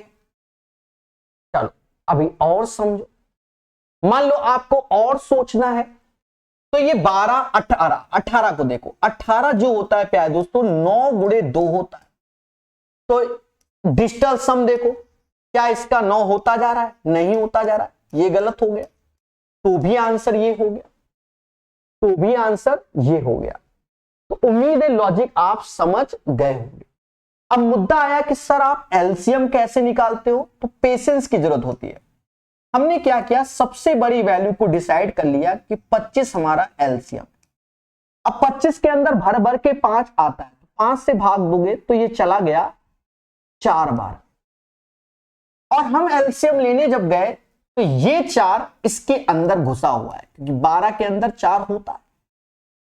चलो अभी और समझो, मान लो आपको और सोचना है, तो ये 12 18, 18 को देखो, 18 जो होता है प्यारे दोस्तों 9 गुणे 2 होता है। तो डिजिटल सम देखो, क्या इसका 9 होता जा रहा है? नहीं होता जा रहा है, ये गलत हो गया, तो भी आंसर ये हो गया। तो भी आंसर ये हो गया। तो उम्मीद है लॉजिक आप समझ गए होंगे। अब मुद्दा आया कि सर आप एलसीएम कैसे निकालते हो, तो पेशेंस की जरूरत होती है। हमने क्या किया, सबसे बड़ी वैल्यू को डिसाइड कर लिया कि 25 हमारा एलसीएम। अब 25 के अंदर भर भर के 5 आता है, 5 से भाग दोगे तो ये चला गया 4 बार। और हम एलसीएम लेने जब गए तो ये 4 इसके अंदर घुसा हुआ है, क्योंकि 12 के अंदर 4 होता है।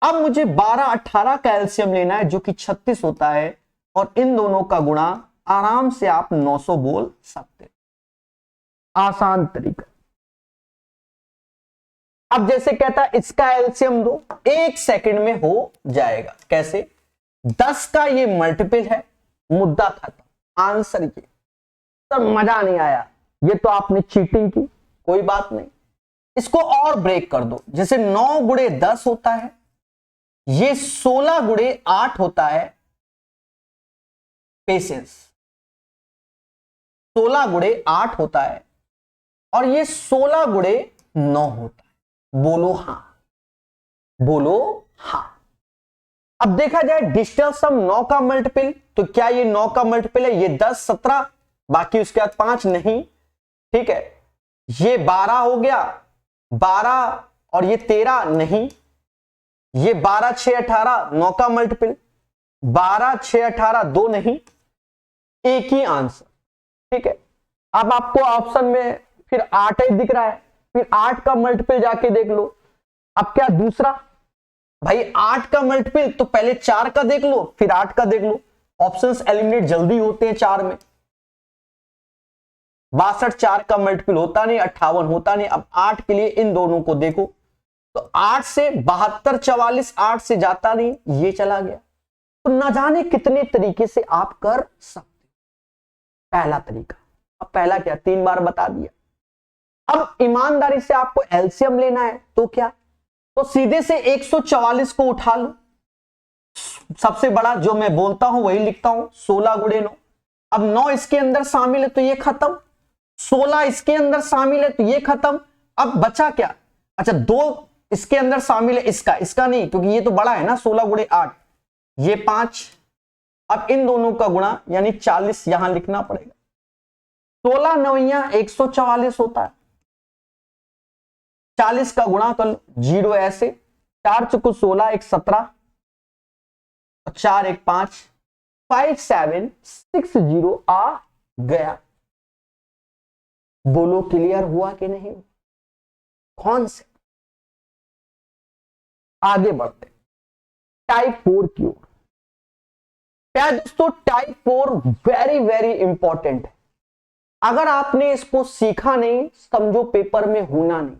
अब मुझे 12 18 का एलसीएम लेना है जो कि 36 होता है, और इन दोनों का गुणा आराम से आप 900 बोल सकते। आसान तरीका। अब जैसे कहता है इसका एलसीएम दो, 1 सेकंड में हो जाएगा। कैसे? 10 का ये मल्टीपल है, मुद्दा खत्म। आंसर ये। सर मजा नहीं आया, ये तो आपने चीटिंग की। कोई बात नहीं, इसको और ब्रेक कर दो। जैसे 9 गुणे 10 होता है, ये 16 गुणे 8 होता है। पेशेंस, 16 गुणे 8 होता है, और ये 16 गुणे 9 होता है। बोलो हां, बोलो हां। अब देखा जाए डिजिटल सम 9 का मल्टीपल, तो क्या ये 9 का मल्टीपल है? ये 10 17, बाकी उसके बाद 5 नहीं। ठीक है, ये 12 हो गया, 12 और ये 13 नहीं। ये 12 6 18, 9 का मल्टीपल। 12 6 18 2 नहीं, एक ही आंसर। ठीक है, अब आपको ऑप्शन में फिर 8 ही दिख रहा है, फिर 8 का मल्टीपल जाके देख लो। अब क्या दूसरा? भाई 8 का मल्टीपल तो पहले 4 का देख लो, फिर 8 का देख लो। ऑप्शंस एलिमिनेट जल्दी होते हैं 4 में। 62 4 का मल्टीपल होता नहीं, 58 होता नहीं। अब 8 के लिए इन दोनों को देखो, तो 8 से 72 44, 8 से जाता नहीं, ये चला गया। तो न जाने कितने तरीके से आप कर सकते। पहला तरीका, अब पहला क्या, 3 बार बता दिया। अब ईमानदारी से आपको एलसीएम लेना है, तो क्या, तो सीधे से 144 को उठा लो। सबसे बड़ा जो मैं बोलता हूं वही लिखता हूं, 16 गुणे 9। अब 9 इसके अंदर शामिल है तो ये खत्म, 16 इसके अंदर शामिल है तो ये खत्म। अब बचा क्या? अच्छा 2 इसके अंदर शामिल है, इसका नहीं, क्योंकि ये तो बड़ा है ना, 16 गुणे 8, ये 5। अब इन दोनों का गुणा यानी 40 यहां लिखना पड़ेगा। 16 9 144 होता है, 40 का गुणा कर लो, 0 ऐसे, 4 चुको 16 1 17, 4 1 5, 5760 आ गया। बोलो क्लियर हुआ कि नहीं? कौन से? आगे बढ़ते टाइप 4 की ओर। क्या दोस्तों, टाइप 4 वेरी वेरी इंपॉर्टेंट है। अगर आपने इसको सीखा नहीं, समझो पेपर में होना नहीं।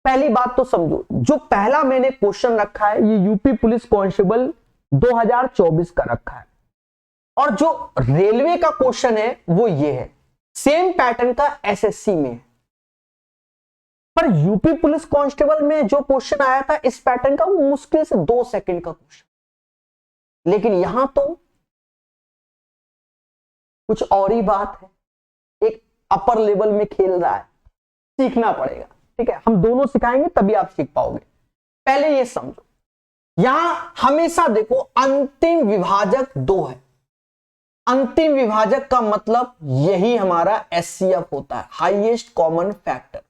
पहली बात तो समझो, जो पहला मैंने क्वेश्चन रखा है ये यूपी पुलिस कांस्टेबल 2024 का रखा है, और जो रेलवे का क्वेश्चन है वो ये है, सेम पैटर्न का एसएससी में है। पर यूपी पुलिस कांस्टेबल में जो क्वेश्चन आया था इस पैटर्न का, वो मुश्किल से 2 सेकंड का क्वेश्चन। लेकिन यहां तो कुछ और ही बात है, एक अपर लेवल में खेल रहा है, सीखना पड़ेगा। ठीक है, हम दोनों सिखाएंगे तभी आप सीख पाओगे। पहले ये समझो, यहां हमेशा देखो अंतिम विभाजक 2 है। अंतिम विभाजक का मतलब यही हमारा एचसीएफ होता है, हाईएस्ट कॉमन फैक्टर।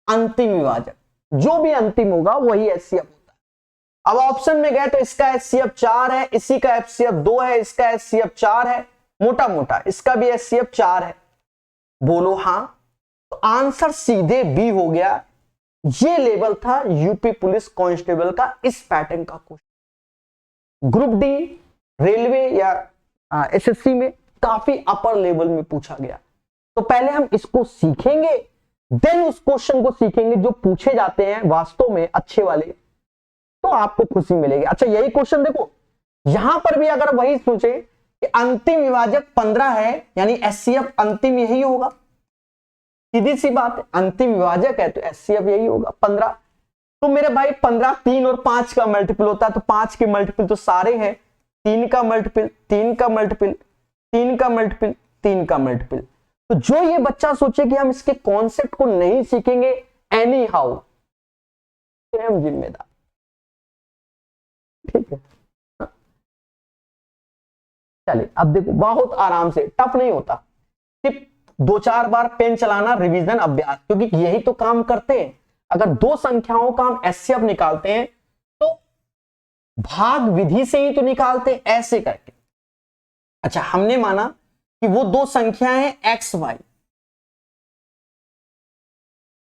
अंतिम विभाजक जो भी अंतिम होगा वही एचसीएफ होता है। अब ऑप्शन में गए तो इसका एचसीएफ 4 है, इसी का एचसीएफ 2 है, इसका एचसीएफ 4 है, मोटा मोटा इसका भी एचसीएफ 4 है। बोलो हां, तो आंसर सीधे बी हो गया। ये लेवल था यूपी पुलिस कांस्टेबल का इस पैटर्न का क्वेश्चन। ग्रुप डी, रेलवे या एसएससी में काफी अपर लेवल में पूछा गया। तो पहले हम इसको सीखेंगे, देन उस क्वेश्चन को सीखेंगे जो पूछे जाते हैं वास्तव में अच्छे वाले, तो आपको खुशी मिलेगी। अच्छा यही क्वेश्चन देखो, यहां पर भी अगर वही सोचे कि अंतिम विभाजक 15 है, यानी एचसीएफ अंतिम यही होगा। सीधी सी बात है, अंतिम विभाजक है तो एचसीएफ यही होगा 15। तो मेरे भाई 15 3 और 5 का मल्टीपल होता है, तो 5 के मल्टीपल तो सारे हैं। 3 का मल्टीपल, 3 का मल्टीपल, 3 का मल्टीपल, 3 का मल्टीपल। तो जो ये बच्चा सोचे कि हम इसके कॉन्सेप्ट को नहीं सीखेंगे एनी हाउ, स्वयं जिम्मेदार। ठीक है, चलिए अब देखो, बहुत आराम से, टफ नहीं होता, सिर्फ 2-4 बार पेन चलाना, रिवीजन, अभ्यास, क्योंकि यही तो काम करते हैं। अगर दो संख्याओं का हम एचसीएफ निकालते हैं तो भाग विधि से ही तो निकालते हैं, ऐसे करके। अच्छा, हमने माना कि वो दो संख्याएं हैं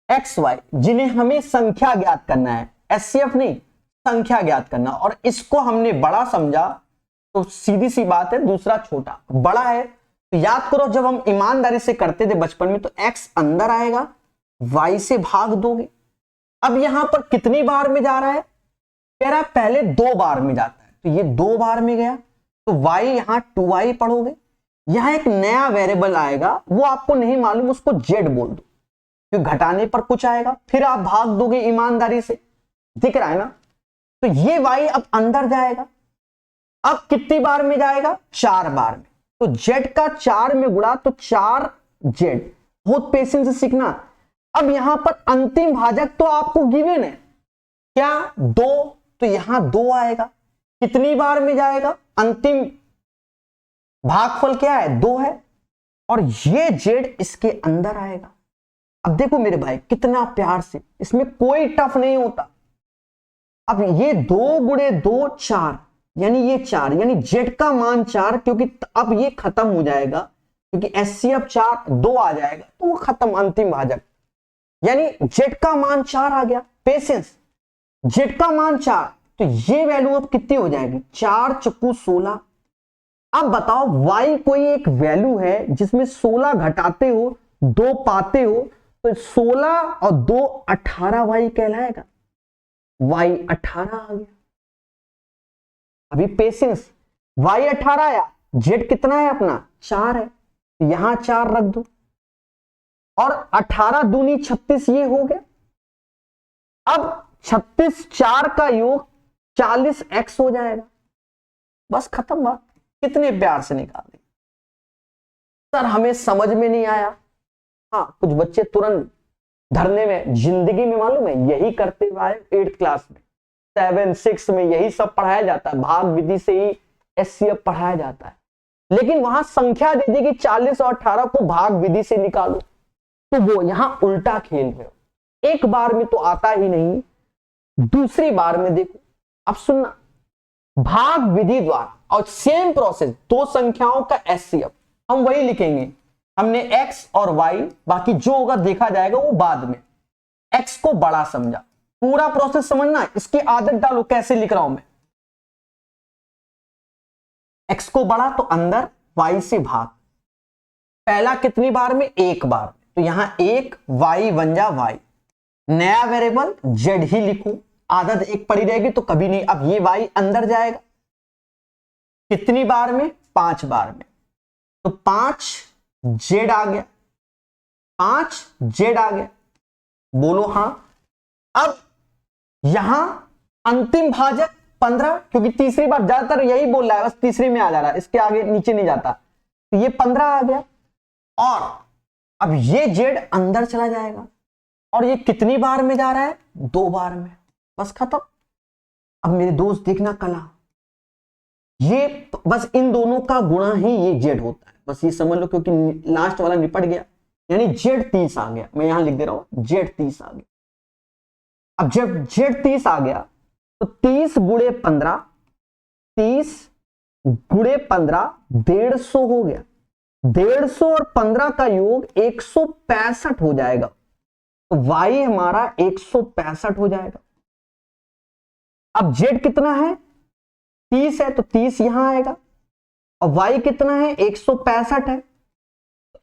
एक्स वाई, जिन्हें हमें संख्या ज्ञात करना है, एचसीएफ नहीं, संख्या ज्ञात करना, और इसको हमने बड़ा समझा, तो सीधी सी बात है दूसरा छोटा। बड़ा है तो याद करो, जब हम ईमानदारी से करते थे बचपन में, तो एक्स अंदर आएगा, वाई से भाग दोगे। अब यहां पर कितनी बार में जा रहा है, कह रहा है पहले 2 बार में जाता है, तो ये 2 बार में गया, तो y यहां 2y पढ़ोगे। यहां एक नया वेरिएबल आएगा, वो आपको नहीं मालूम, उसको z बोल दो, क्योंकि घटाने पर कुछ आएगा, फिर आप भाग दोगे ईमानदारी से, दिख रहा है ना। तो ये y अब अंदर जाएगा, अब कितनी बार में जाएगा, 4 बार में, तो z का 4 में गुणा, तो 4z। बहुत पेशेंस से सीखना। अब यहां पर अंतिम भाजक तो आपको गिवन है क्या, 2, तो यहां 2 आएगा, कितनी बार में जाएगा, अंतिम भागफल क्या है, 2 है, और ये z इसके अंदर आएगा। अब देखो मेरे भाई, कितना प्यार से, इसमें कोई टफ नहीं होता। अब ये 2 गुणे 2 4, यानी ये 4, यानी z का मान 4, क्योंकि अब ये खत्म हो जाएगा, क्योंकि एचसीएफ 4 2 आ जाएगा, तो वो खत्म, अंतिम भाजक, यानी z का मान 4 आ गया। पेशेंस, z का मान 4, तो ये वैल्यू अब कितनी हो जाएगी, 4 चक्कू 16। अब बताओ, y कोई एक वैल्यू है जिसमें 16 घटाते हो 2 पाते हो, तो 16 और 2 18 y कहलाएगा, y 18 आ गया। अभी पेशेंस, y 18 आया, z कितना है अपना, 4 है, तो यहां 4 रख दो, और 18 दूनी 36, ये हो गया। अब 36 4 का योग 40x हो जाएगा, बस खत्म बात। कितने प्यार से निकाल दें। सर हमें समझ में नहीं आया, हाँ कुछ बच्चे तुरंत धरने में, जिंदगी में मालूम है यही करते हुए आए, 8th क्लास में, 7 6 में यही सब पढ़ाया जाता है, भाग विधि से ही एचसीएफ पढ़ाया जाता है, लेकिन वहां संख्या दे दी कि 40 और 18 को भाग विधि से निकालो, तो वो यहां उल्टा खेल रहे हो। एक बार में तो आता ही नहीं, दूसरी बार में देखो। अब सुनना, भाग विधि द्वारा, और सेम प्रोसेस, दो संख्याओं का एचसीएफ हम वही लिखेंगे, हमने x और y, बाकी जो होगा देखा जाएगा वो बाद में। x को बड़ा समझा, पूरा प्रोसेस समझना, इसकी आदत डालो कैसे लिख रहा हूं मैं। x को बड़ा तो अंदर, y से भाग, पहला कितनी बार में, 1 बार, तो यहां 1 y बन जा y, नया वेरिएबल z ही लिखूं, आदत एक पड़ी रहेगी तो कभी नहीं। अब ये y अंदर जाएगा, कितनी बार में, 5 बार में, तो 5 z आ गया, 5 z आ गया, बोलो हाँ। अब यहां अंतिम भाजक 15, क्योंकि तीसरी बार ज्यादातर यही बोल रहा है, बस तीसरी में आ जा रहा है, इसके आगे नीचे नहीं जाता, तो ये 15 आ गया, और अब ये z अंदर चला जाएगा, और ये कितनी बार में जा रहा है, 2 बार में, बस खत्म। अब मेरे दोस्त देखना कला, ये बस इन दोनों का गुणा ही ये z होता है, बस ये समझ लो, क्योंकि लास्ट वाला निपट गया, यानी z 30 आ गया, मैं यहां लिख दे रहा हूं z 30 आ गया। अब जब z 30 आ गया तो 30 गुणे 15, 30 गुणे 15 150 हो गया, 150 और 15 का योग 165 हो जाएगा, तो y हमारा 165 हो जाएगा। अब z कितना है, 30 है, तो 30 यहां आएगा, और y कितना है, 165 है,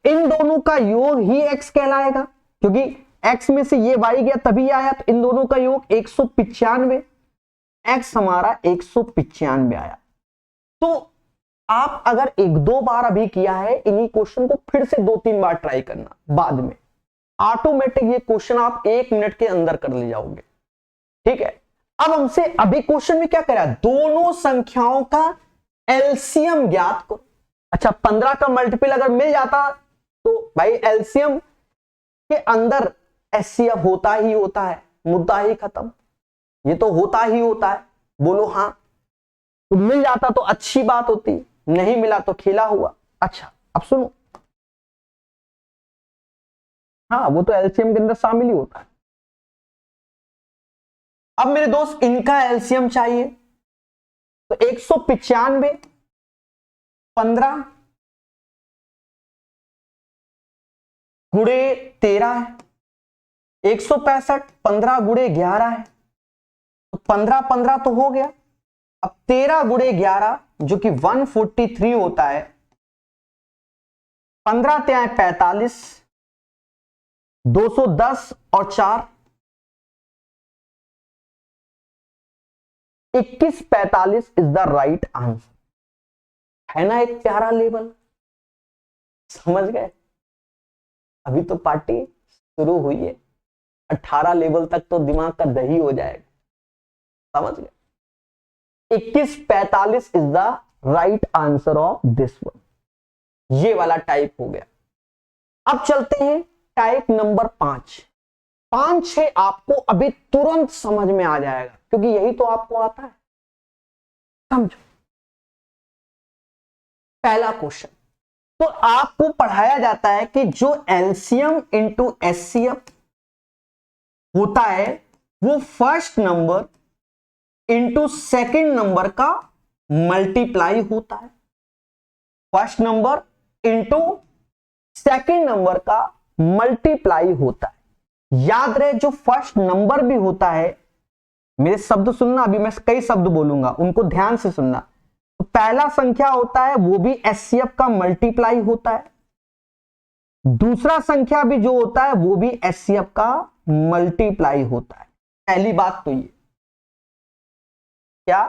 इन दोनों का योग ही x कहलाएगा, क्योंकि x में से ये y गया तभी आया, तो इन दोनों का योग 195, x हमारा 195 आया। तो आप अगर 1-2 बार अभी किया है, इन्हीं क्वेश्चन को फिर से 2-3 बार ट्राई करना, बाद में ऑटोमेटिक ये क्वेश्चन आप 1 मिनट के अंदर कर ले जाओगे, ठीक है। अब हमसे अभी क्वेश्चन में क्या करा, दोनों संख्याओं का एलसीएम ज्ञात करो। अच्छा, 15 का मल्टीपल अगर मिल जाता तो भाई एलसीएम के अंदर एचसीएफ होता ही होता है, मुद्दा ही खत्म। ये तो होता ही होता है। बोलो हाँ। तो मिल जाता तो अच्छी बात होती, नहीं मिला तो खेला हुआ। अच्छा अब सुनो, हाँ वो तो एलसीएम के अंदर शामिल ही होता है। अब मेरे दोस्त इनका एलसीएम चाहिए, तो 195 15 गुड़े 13 है, 165 15 गुड़े 11 है, तो 15 15 तो हो गया। अब 13 गुड़े 11 जो कि 143 होता है, 15 त्याए 45, 210 और 4 2145 इज द राइट आंसर। है ना एक प्यारा लेवल, समझ गए? अभी तो पार्टी शुरू हुई है, 18 लेवल तक तो दिमाग का दही हो जाएगा, समझ गए? 2145 is the right answer of this one. ये वाला टाइप हो गया। अब चलते हैं टाइप नंबर 5। 5 6 आपको अभी तुरंत समझ में आ जाएगा, क्योंकि यही तो आपको आता है। समझो पहला क्वेश्चन, तो आपको पढ़ाया जाता है कि जो एलसीएम इंटू एचसीएफ होता है वो first number into second number का मल्टीप्लाई होता है। First number into second number का मल्टीप्लाई होता है। याद रहे जो फर्स्ट नंबर भी होता है, मेरे शब्द सुनना, अभी मैं कई शब्द बोलूंगा उनको ध्यान से सुनना। तो पहला संख्या होता है वो भी एचसीएफ का मल्टीप्लाई होता है, दूसरा संख्या भी जो होता है वो भी एचसीएफ का मल्टीप्लाई होता है। पहली बात तो ये क्या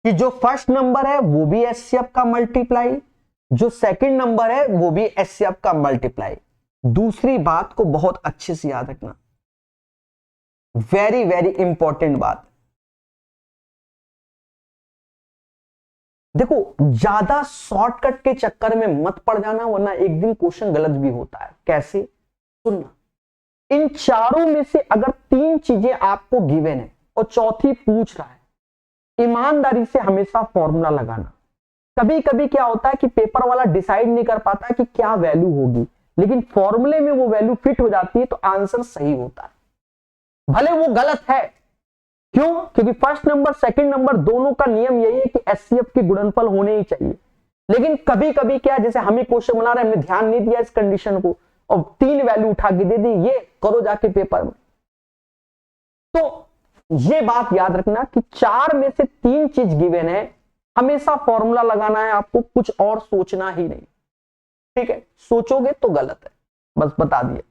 कि जो फर्स्ट नंबर है वो भी एचसीएफ का मल्टीप्लाई, जो सेकंड नंबर है वो भी एचसीएफ का मल्टीप्लाई। दूसरी बात को बहुत अच्छे से याद रखना, वेरी वेरी इंपॉर्टेंट बात। देखो ज्यादा शॉर्टकट के चक्कर में मत पड़ जाना, वरना एक दिन क्वेश्चन गलत भी होता है। कैसे? सुनना, इन चारों में से अगर 3 चीजें आपको गिवन है और चौथी पूछ रहा है, ईमानदारी से हमेशा फॉर्मूला लगाना। कभी कभी क्या होता है कि पेपर वाला डिसाइड नहीं कर पाता कि क्या वैल्यू होगी, लेकिन फॉर्मूले में वो वैल्यू फिट हो जाती है तो आंसर सही होता है, भले वो गलत है। क्यों? क्योंकि फर्स्ट नंबर सेकंड नंबर दोनों का नियम यही है कि एचसीएफ के गुणनफल होने ही चाहिए। लेकिन कभी कभी क्या, जैसे हम ही क्वेश्चन बना रहे हैं, हमने ध्यान नहीं दिया इस कंडीशन को और 3 वैल्यू उठा के दे दी, ये करो जाके पेपर में। तो ये बात याद रखना कि 4 में से 3 चीज गिवन है, हमेशा फॉर्मूला लगाना है आपको, कुछ और सोचना ही नहीं। ठीक है? सोचोगे तो गलत है, बस बता दिया,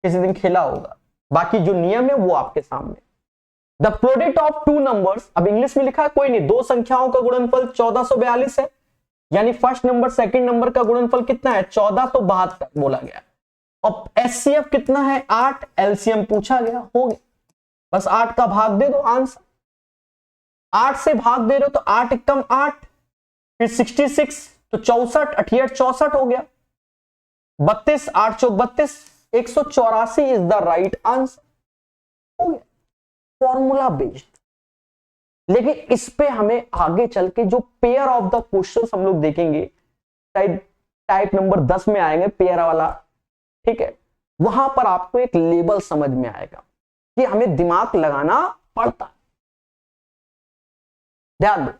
किसी दिन खेला होगा। बाकी जो नियम है वो आपके सामने। द प्रोडक्ट ऑफ 2 नंबर्स, अब इंग्लिश में लिखा है कोई नहीं, 2 संख्याओं का गुणनफल 1442 है, यानी फर्स्ट नंबर सेकंड नंबर का गुणनफल कितना है? 1472 बोला गया। और एचसीएफ कितना है? 8। एलसीएम पूछा गया, हो गया, बस 8 का भाग दे दो आंसर। 8 से भाग दे रहे हो तो 8 एकम 8, फिर 66 तो 64, 88 64 हो गया, 32 8 चौक 32, 184 इज द राइट आंसर। हो गया, फॉर्मूला बेस्ड। लेकिन इस पे हमें आगे चल के जो पेयर ऑफ द क्वेश्चंस हम लोग देखेंगे, टाइप नंबर 10 में आएंगे पेयर वाला, ठीक है, वहां पर आपको एक लेवल समझ में आएगा कि हमें दिमाग लगाना पड़ता है। ध्यान दो,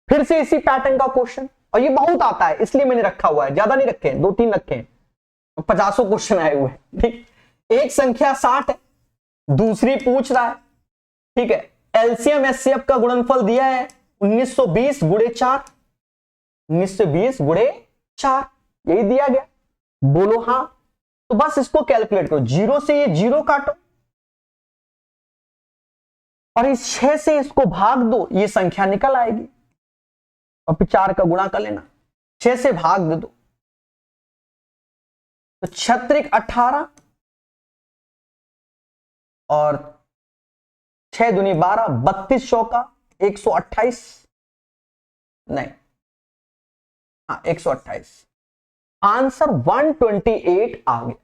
फिर से इसी पैटर्न का क्वेश्चन, और ये बहुत आता है इसलिए मैंने रखा हुआ है, ज्यादा नहीं रखे हैं, 2-3 रखे हैं, 50 क्वेश्चन आए हुए हैं। ठीक, एक संख्या 60 है, दूसरी पूछ रहा है, ठीक है, एलसीएम एचसीएफ का गुणनफल दिया है 1920 गुणे 4, 1920 गुणे 4, यही दिया गया। बोलो हाँ, तो बस इसको कैलकुलेट करो, 0 से ये 0 काटो और इस 6 से इसको भाग दो, ये संख्या निकल आएगी, और फिर 4 का गुणा कर लेना, 6 से भाग दे दो, तो 36 18 और 6 दूनी 12, 32 चौका 128, नहीं हाँ 128, आंसर 128 आ गया,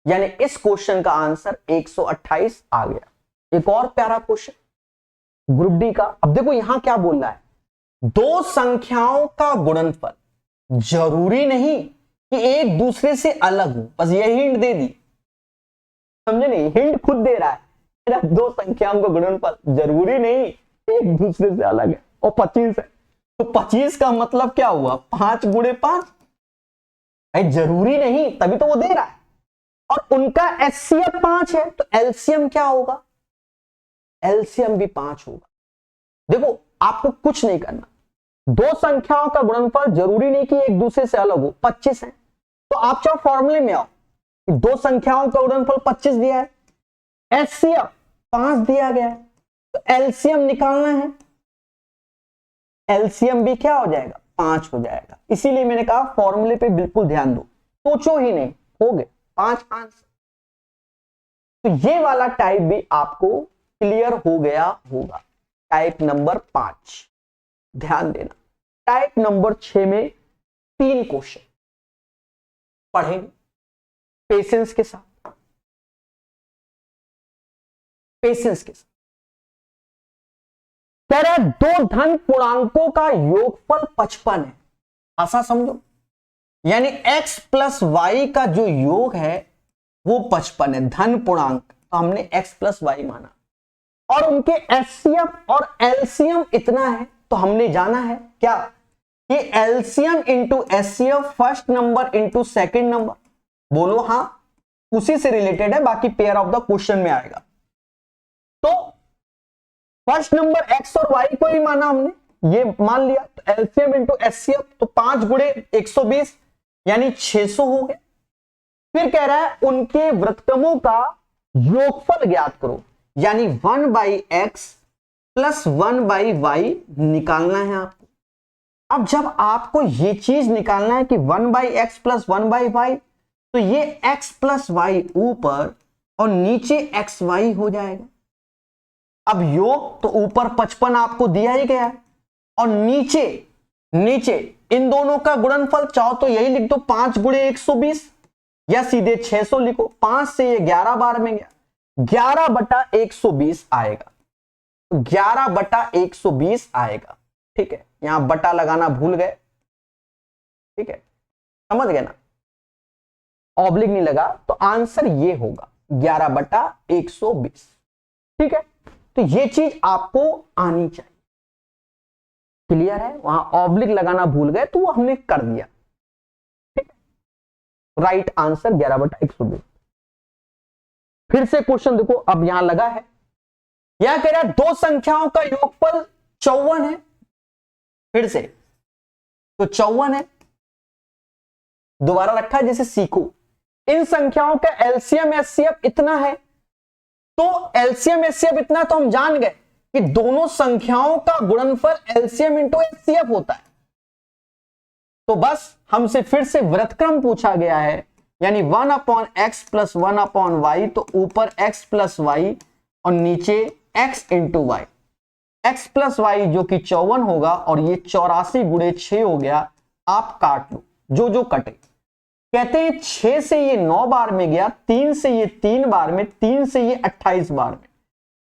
यानी इस क्वेश्चन का आंसर 128 आ गया। एक और प्यारा क्वेश्चन ग्रुप डी का। अब देखो यहां क्या बोल रहा है, दो संख्याओं का गुणनफल जरूरी नहीं कि एक दूसरे से अलग हो, बस यही हिंट दे दी, समझे नहीं, हिंट खुद दे रहा है, दो संख्याओं का गुणनफल जरूरी नहीं एक दूसरे से अलग है, और 25 है, तो 25 का मतलब क्या हुआ, 5 गुणे 5, जरूरी नहीं, तभी तो वो दे रहा है, और उनका एचसीएफ 5 है, तो एलसीएम क्या होगा, एलसीएम भी 5 होगा। देखो आपको कुछ नहीं करना, दो संख्याओं का गुणनफल जरूरी नहीं कि एक दूसरे से अलग हो, 25 है, तो आप चाहो फॉर्मूले में आओ, दो संख्याओं का गुणनफल 25 दिया है, एचसीएफ 5 दिया गया है, तो एलसीएम निकालना है, एलसीएम भी क्या हो जाएगा, 5 हो जाएगा। इसीलिए मैंने कहा फॉर्मूले पे बिल्कुल ध्यान दो, सोचो ही नहीं, हो गए 5 आंसर। तो ये वाला टाइप भी आपको क्लियर हो गया होगा, टाइप नंबर 5। ध्यान देना, टाइप नंबर 6 में 3 क्वेश्चन पढ़ेंगे पेशेंस के साथ, पेशेंस के साथ। कह रहा है दो धन पूर्णांकों का योगफल 55 है, ऐसा समझो, यानी x प्लस वाई का जो योग है वो 55 है, धन पूर्णांक, तो हमने x प्लस वाई माना, और उनके एचसीएफ और एलसीएम इतना है, तो हमने जाना है क्या, ये LCM into HCF first number into second number, बोलो हाँ, उसी से रिलेटेड है, बाकी पेयर ऑफ द क्वेश्चन में आएगा। तो फर्स्ट नंबर x और y को ही माना हमने, ये मान लिया, तो एलसीएम इंटू एचसीएफ, तो 5 गुणे 120 यानी 600 हो गए। फिर कह रहा है उनके वृत्तक्रमों का योगफल ज्ञात करो, यानी 1/x प्लस 1/y निकालना है आपको। अब जब आपको ये चीज निकालना है कि 1/x प्लस 1/y, तो ये x प्लस वाई ऊपर और नीचे xy हो जाएगा। अब योग तो ऊपर 55 आपको दिया ही गया है, और नीचे नीचे इन दोनों का गुणनफल चाहो तो यही लिख दो, 5 गुणे 120, या सीधे 600 लिखो, 5 से ये 11 बार में गया, 11/120 आएगा, 11/120 आएगा। ठीक है, यहां बटा लगाना भूल गए, ठीक है, समझ गए ना, ऑब्लिक नहीं लगा, तो आंसर ये होगा 11/120। ठीक है, तो ये चीज आपको आनी चाहिए, क्लियर है, वहां ऑब्लिक लगाना भूल गए तो वो हमने कर दिया। ठीक है, राइट आंसर 11/120। फिर से क्वेश्चन देखो, अब यहां लगा है, यह कह रहा है दो संख्याओं का योगफल 54 है, फिर से तो 54 है, दोबारा रखा है जैसे सीखो, इन संख्याओं का एलसीएम एचसीएफ इतना है, तो एलसीएम एचसीएफ इतना, तो हम जान गए कि दोनों संख्याओं का गुणनफल एलसीएम इंटू एचसीएफ होता है। तो बस हमसे फिर से वृत्तक्रम पूछा गया है, यानी 1/x प्लस 1/y, तो ऊपर x प्लस वाई और नीचे x into Y, x plus Y जो कि 54 होगा, और ये 84 गुणे 6 हो गया। आप काट लो जो जो कटे, कहते हैं 6 से ये 9 बार में गया, 3 से ये 3 बार में, 3 से ये 28 बार में,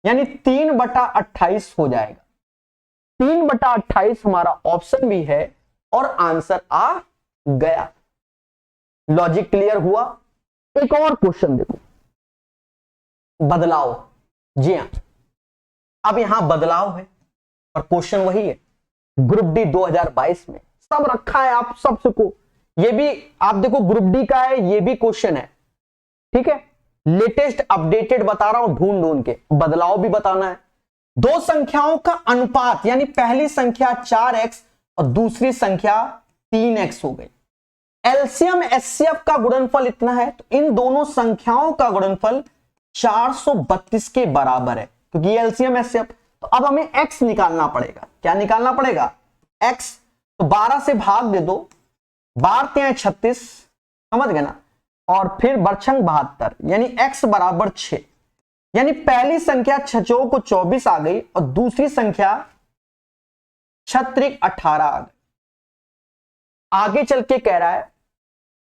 यानी 3/28 हो जाएगा। 3/28 हमारा ऑप्शन भी है, और आंसर आ गया। लॉजिक क्लियर हुआ। एक और क्वेश्चन देखो, बदलाव, जी हां, अब यहां बदलाव है और क्वेश्चन वही है, ग्रुप डी 2022 में सब रखा है आप सबको, ये भी आप देखो ग्रुप डी का है, ये भी क्वेश्चन है। ठीक है, लेटेस्ट अपडेटेड बता रहा हूं, ढूंढ ढूंढ के, बदलाव भी बताना है। दो संख्याओं का अनुपात, यानी पहली संख्या 4x और दूसरी संख्या 3x हो गई, एलसीएम एचसीएफ का गुणनफल इतना है, तो इन दोनों संख्याओं का गुणनफल 432 के बराबर है, क्योंकि ये एलसीएम एचसीएफ। तो अब हमें x निकालना पड़ेगा, क्या निकालना पड़ेगा, x, तो 12 से भाग दे दो, 12 36, समझ गए ना, और फिर बरछंग 72, यानी x बराबर 6, यानी पहली संख्या 6 को 24 आ गई, और दूसरी संख्या 6 18 आ गई। आगे चल के कह रहा है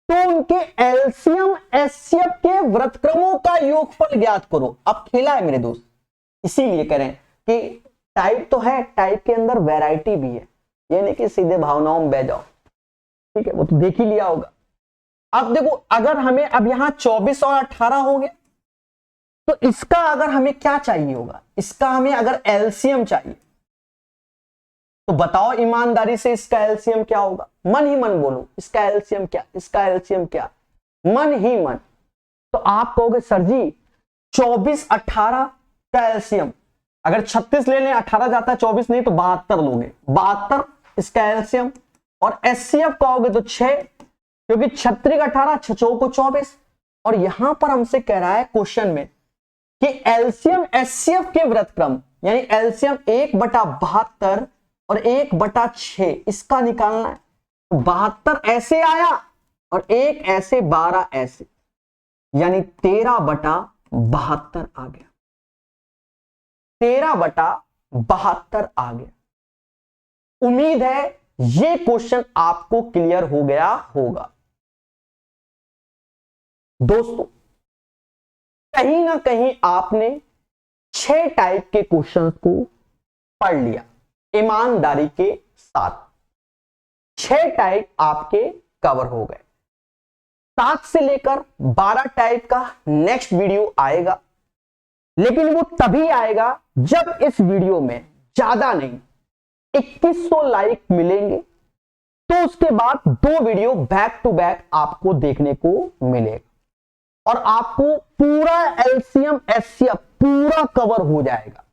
तो उनके एलसीएम एचसीएफ के वृत्तक्रमों का योगफल ज्ञात करो। अब खेला है मेरे दोस्त, इसीलिए कह रहे हैं कि टाइप तो है, टाइप के अंदर वैरायटी भी है, ये नहीं कि सीधे भावनाओं में बह जाओ, ठीक है, वो तो देख ही लिया होगा। अब देखो अगर हमें अब यहां 24 और 18 हो गया, तो इसका अगर हमें क्या चाहिए होगा, इसका हमें अगर एलसीएम चाहिए तो बताओ ईमानदारी से इसका एलसीएम क्या होगा, मन ही मन बोलो, इसका एलसीएम क्या, इसका एलसीएम क्या, मन ही मन। तो आप कहोगे सर जी 24 18 का एलसीएम, अगर 36 ले लें 18 जाता है, 24 नहीं तो 72 लोगे, 72 इसका एलसीएम। और एचसीएफ कहोगे तो 6, क्योंकि 36 18 छो को 24। और यहां पर हमसे कह रहा है क्वेश्चन में कि एलसीएम एचसीएफ के व्रतक्रम, यानी एलसीएम 1/72 और 1/6 इसका निकालना है। 72 ऐसे आया और एक ऐसे, 12 ऐसे, यानी 13/72 आ गया, 13/72 आ गया। उम्मीद है ये क्वेश्चन आपको क्लियर हो गया होगा। दोस्तों कहीं ना कहीं आपने 6 टाइप के क्वेश्चंस को पढ़ लिया ईमानदारी के साथ, 6 टाइप आपके कवर हो गए। 7 से लेकर 12 टाइप का नेक्स्ट वीडियो आएगा, लेकिन वो तभी आएगा जब इस वीडियो में ज्यादा नहीं 2100 लाइक मिलेंगे, तो उसके बाद 2 वीडियो बैक टू बैक आपको देखने को मिलेगा और आपको पूरा एलसीएम एचसीएफ पूरा कवर हो जाएगा।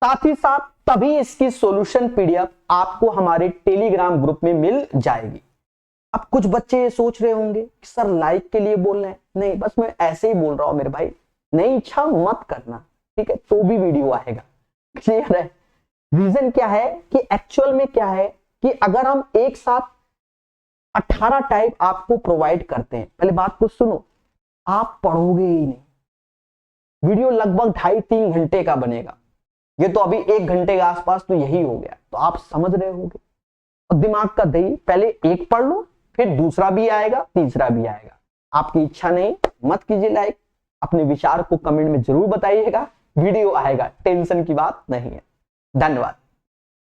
साथ ही साथ तभी इसकी सॉल्यूशन पीडीएफ आपको हमारे टेलीग्राम ग्रुप में मिल जाएगी। अब कुछ बच्चे ये सोच रहे होंगे कि सर लाइक के लिए बोल रहे हैं, नहीं बस मैं ऐसे ही बोल रहा हूं मेरे भाई, नहीं इच्छा मत करना, ठीक है, तो भी वीडियो आएगा, क्लियर है। रीजन क्या है कि एक्चुअल में क्या है कि अगर हम एक साथ 18 टाइप आपको प्रोवाइड करते हैं, पहले बात को सुनो, आप पढ़ोगे ही नहीं। वीडियो लगभग 2.5-3 घंटे का बनेगा, ये तो अभी 1 घंटे के आसपास तो यही हो गया, तो आप समझ रहे होंगे। और दिमाग का दही, पहले एक पढ़ लो, फिर दूसरा भी आएगा, तीसरा भी आएगा। आपकी इच्छा नहीं, मत कीजिए लाइक, अपने विचार को कमेंट में जरूर बताइएगा, वीडियो आएगा, टेंशन की बात नहीं है। धन्यवाद।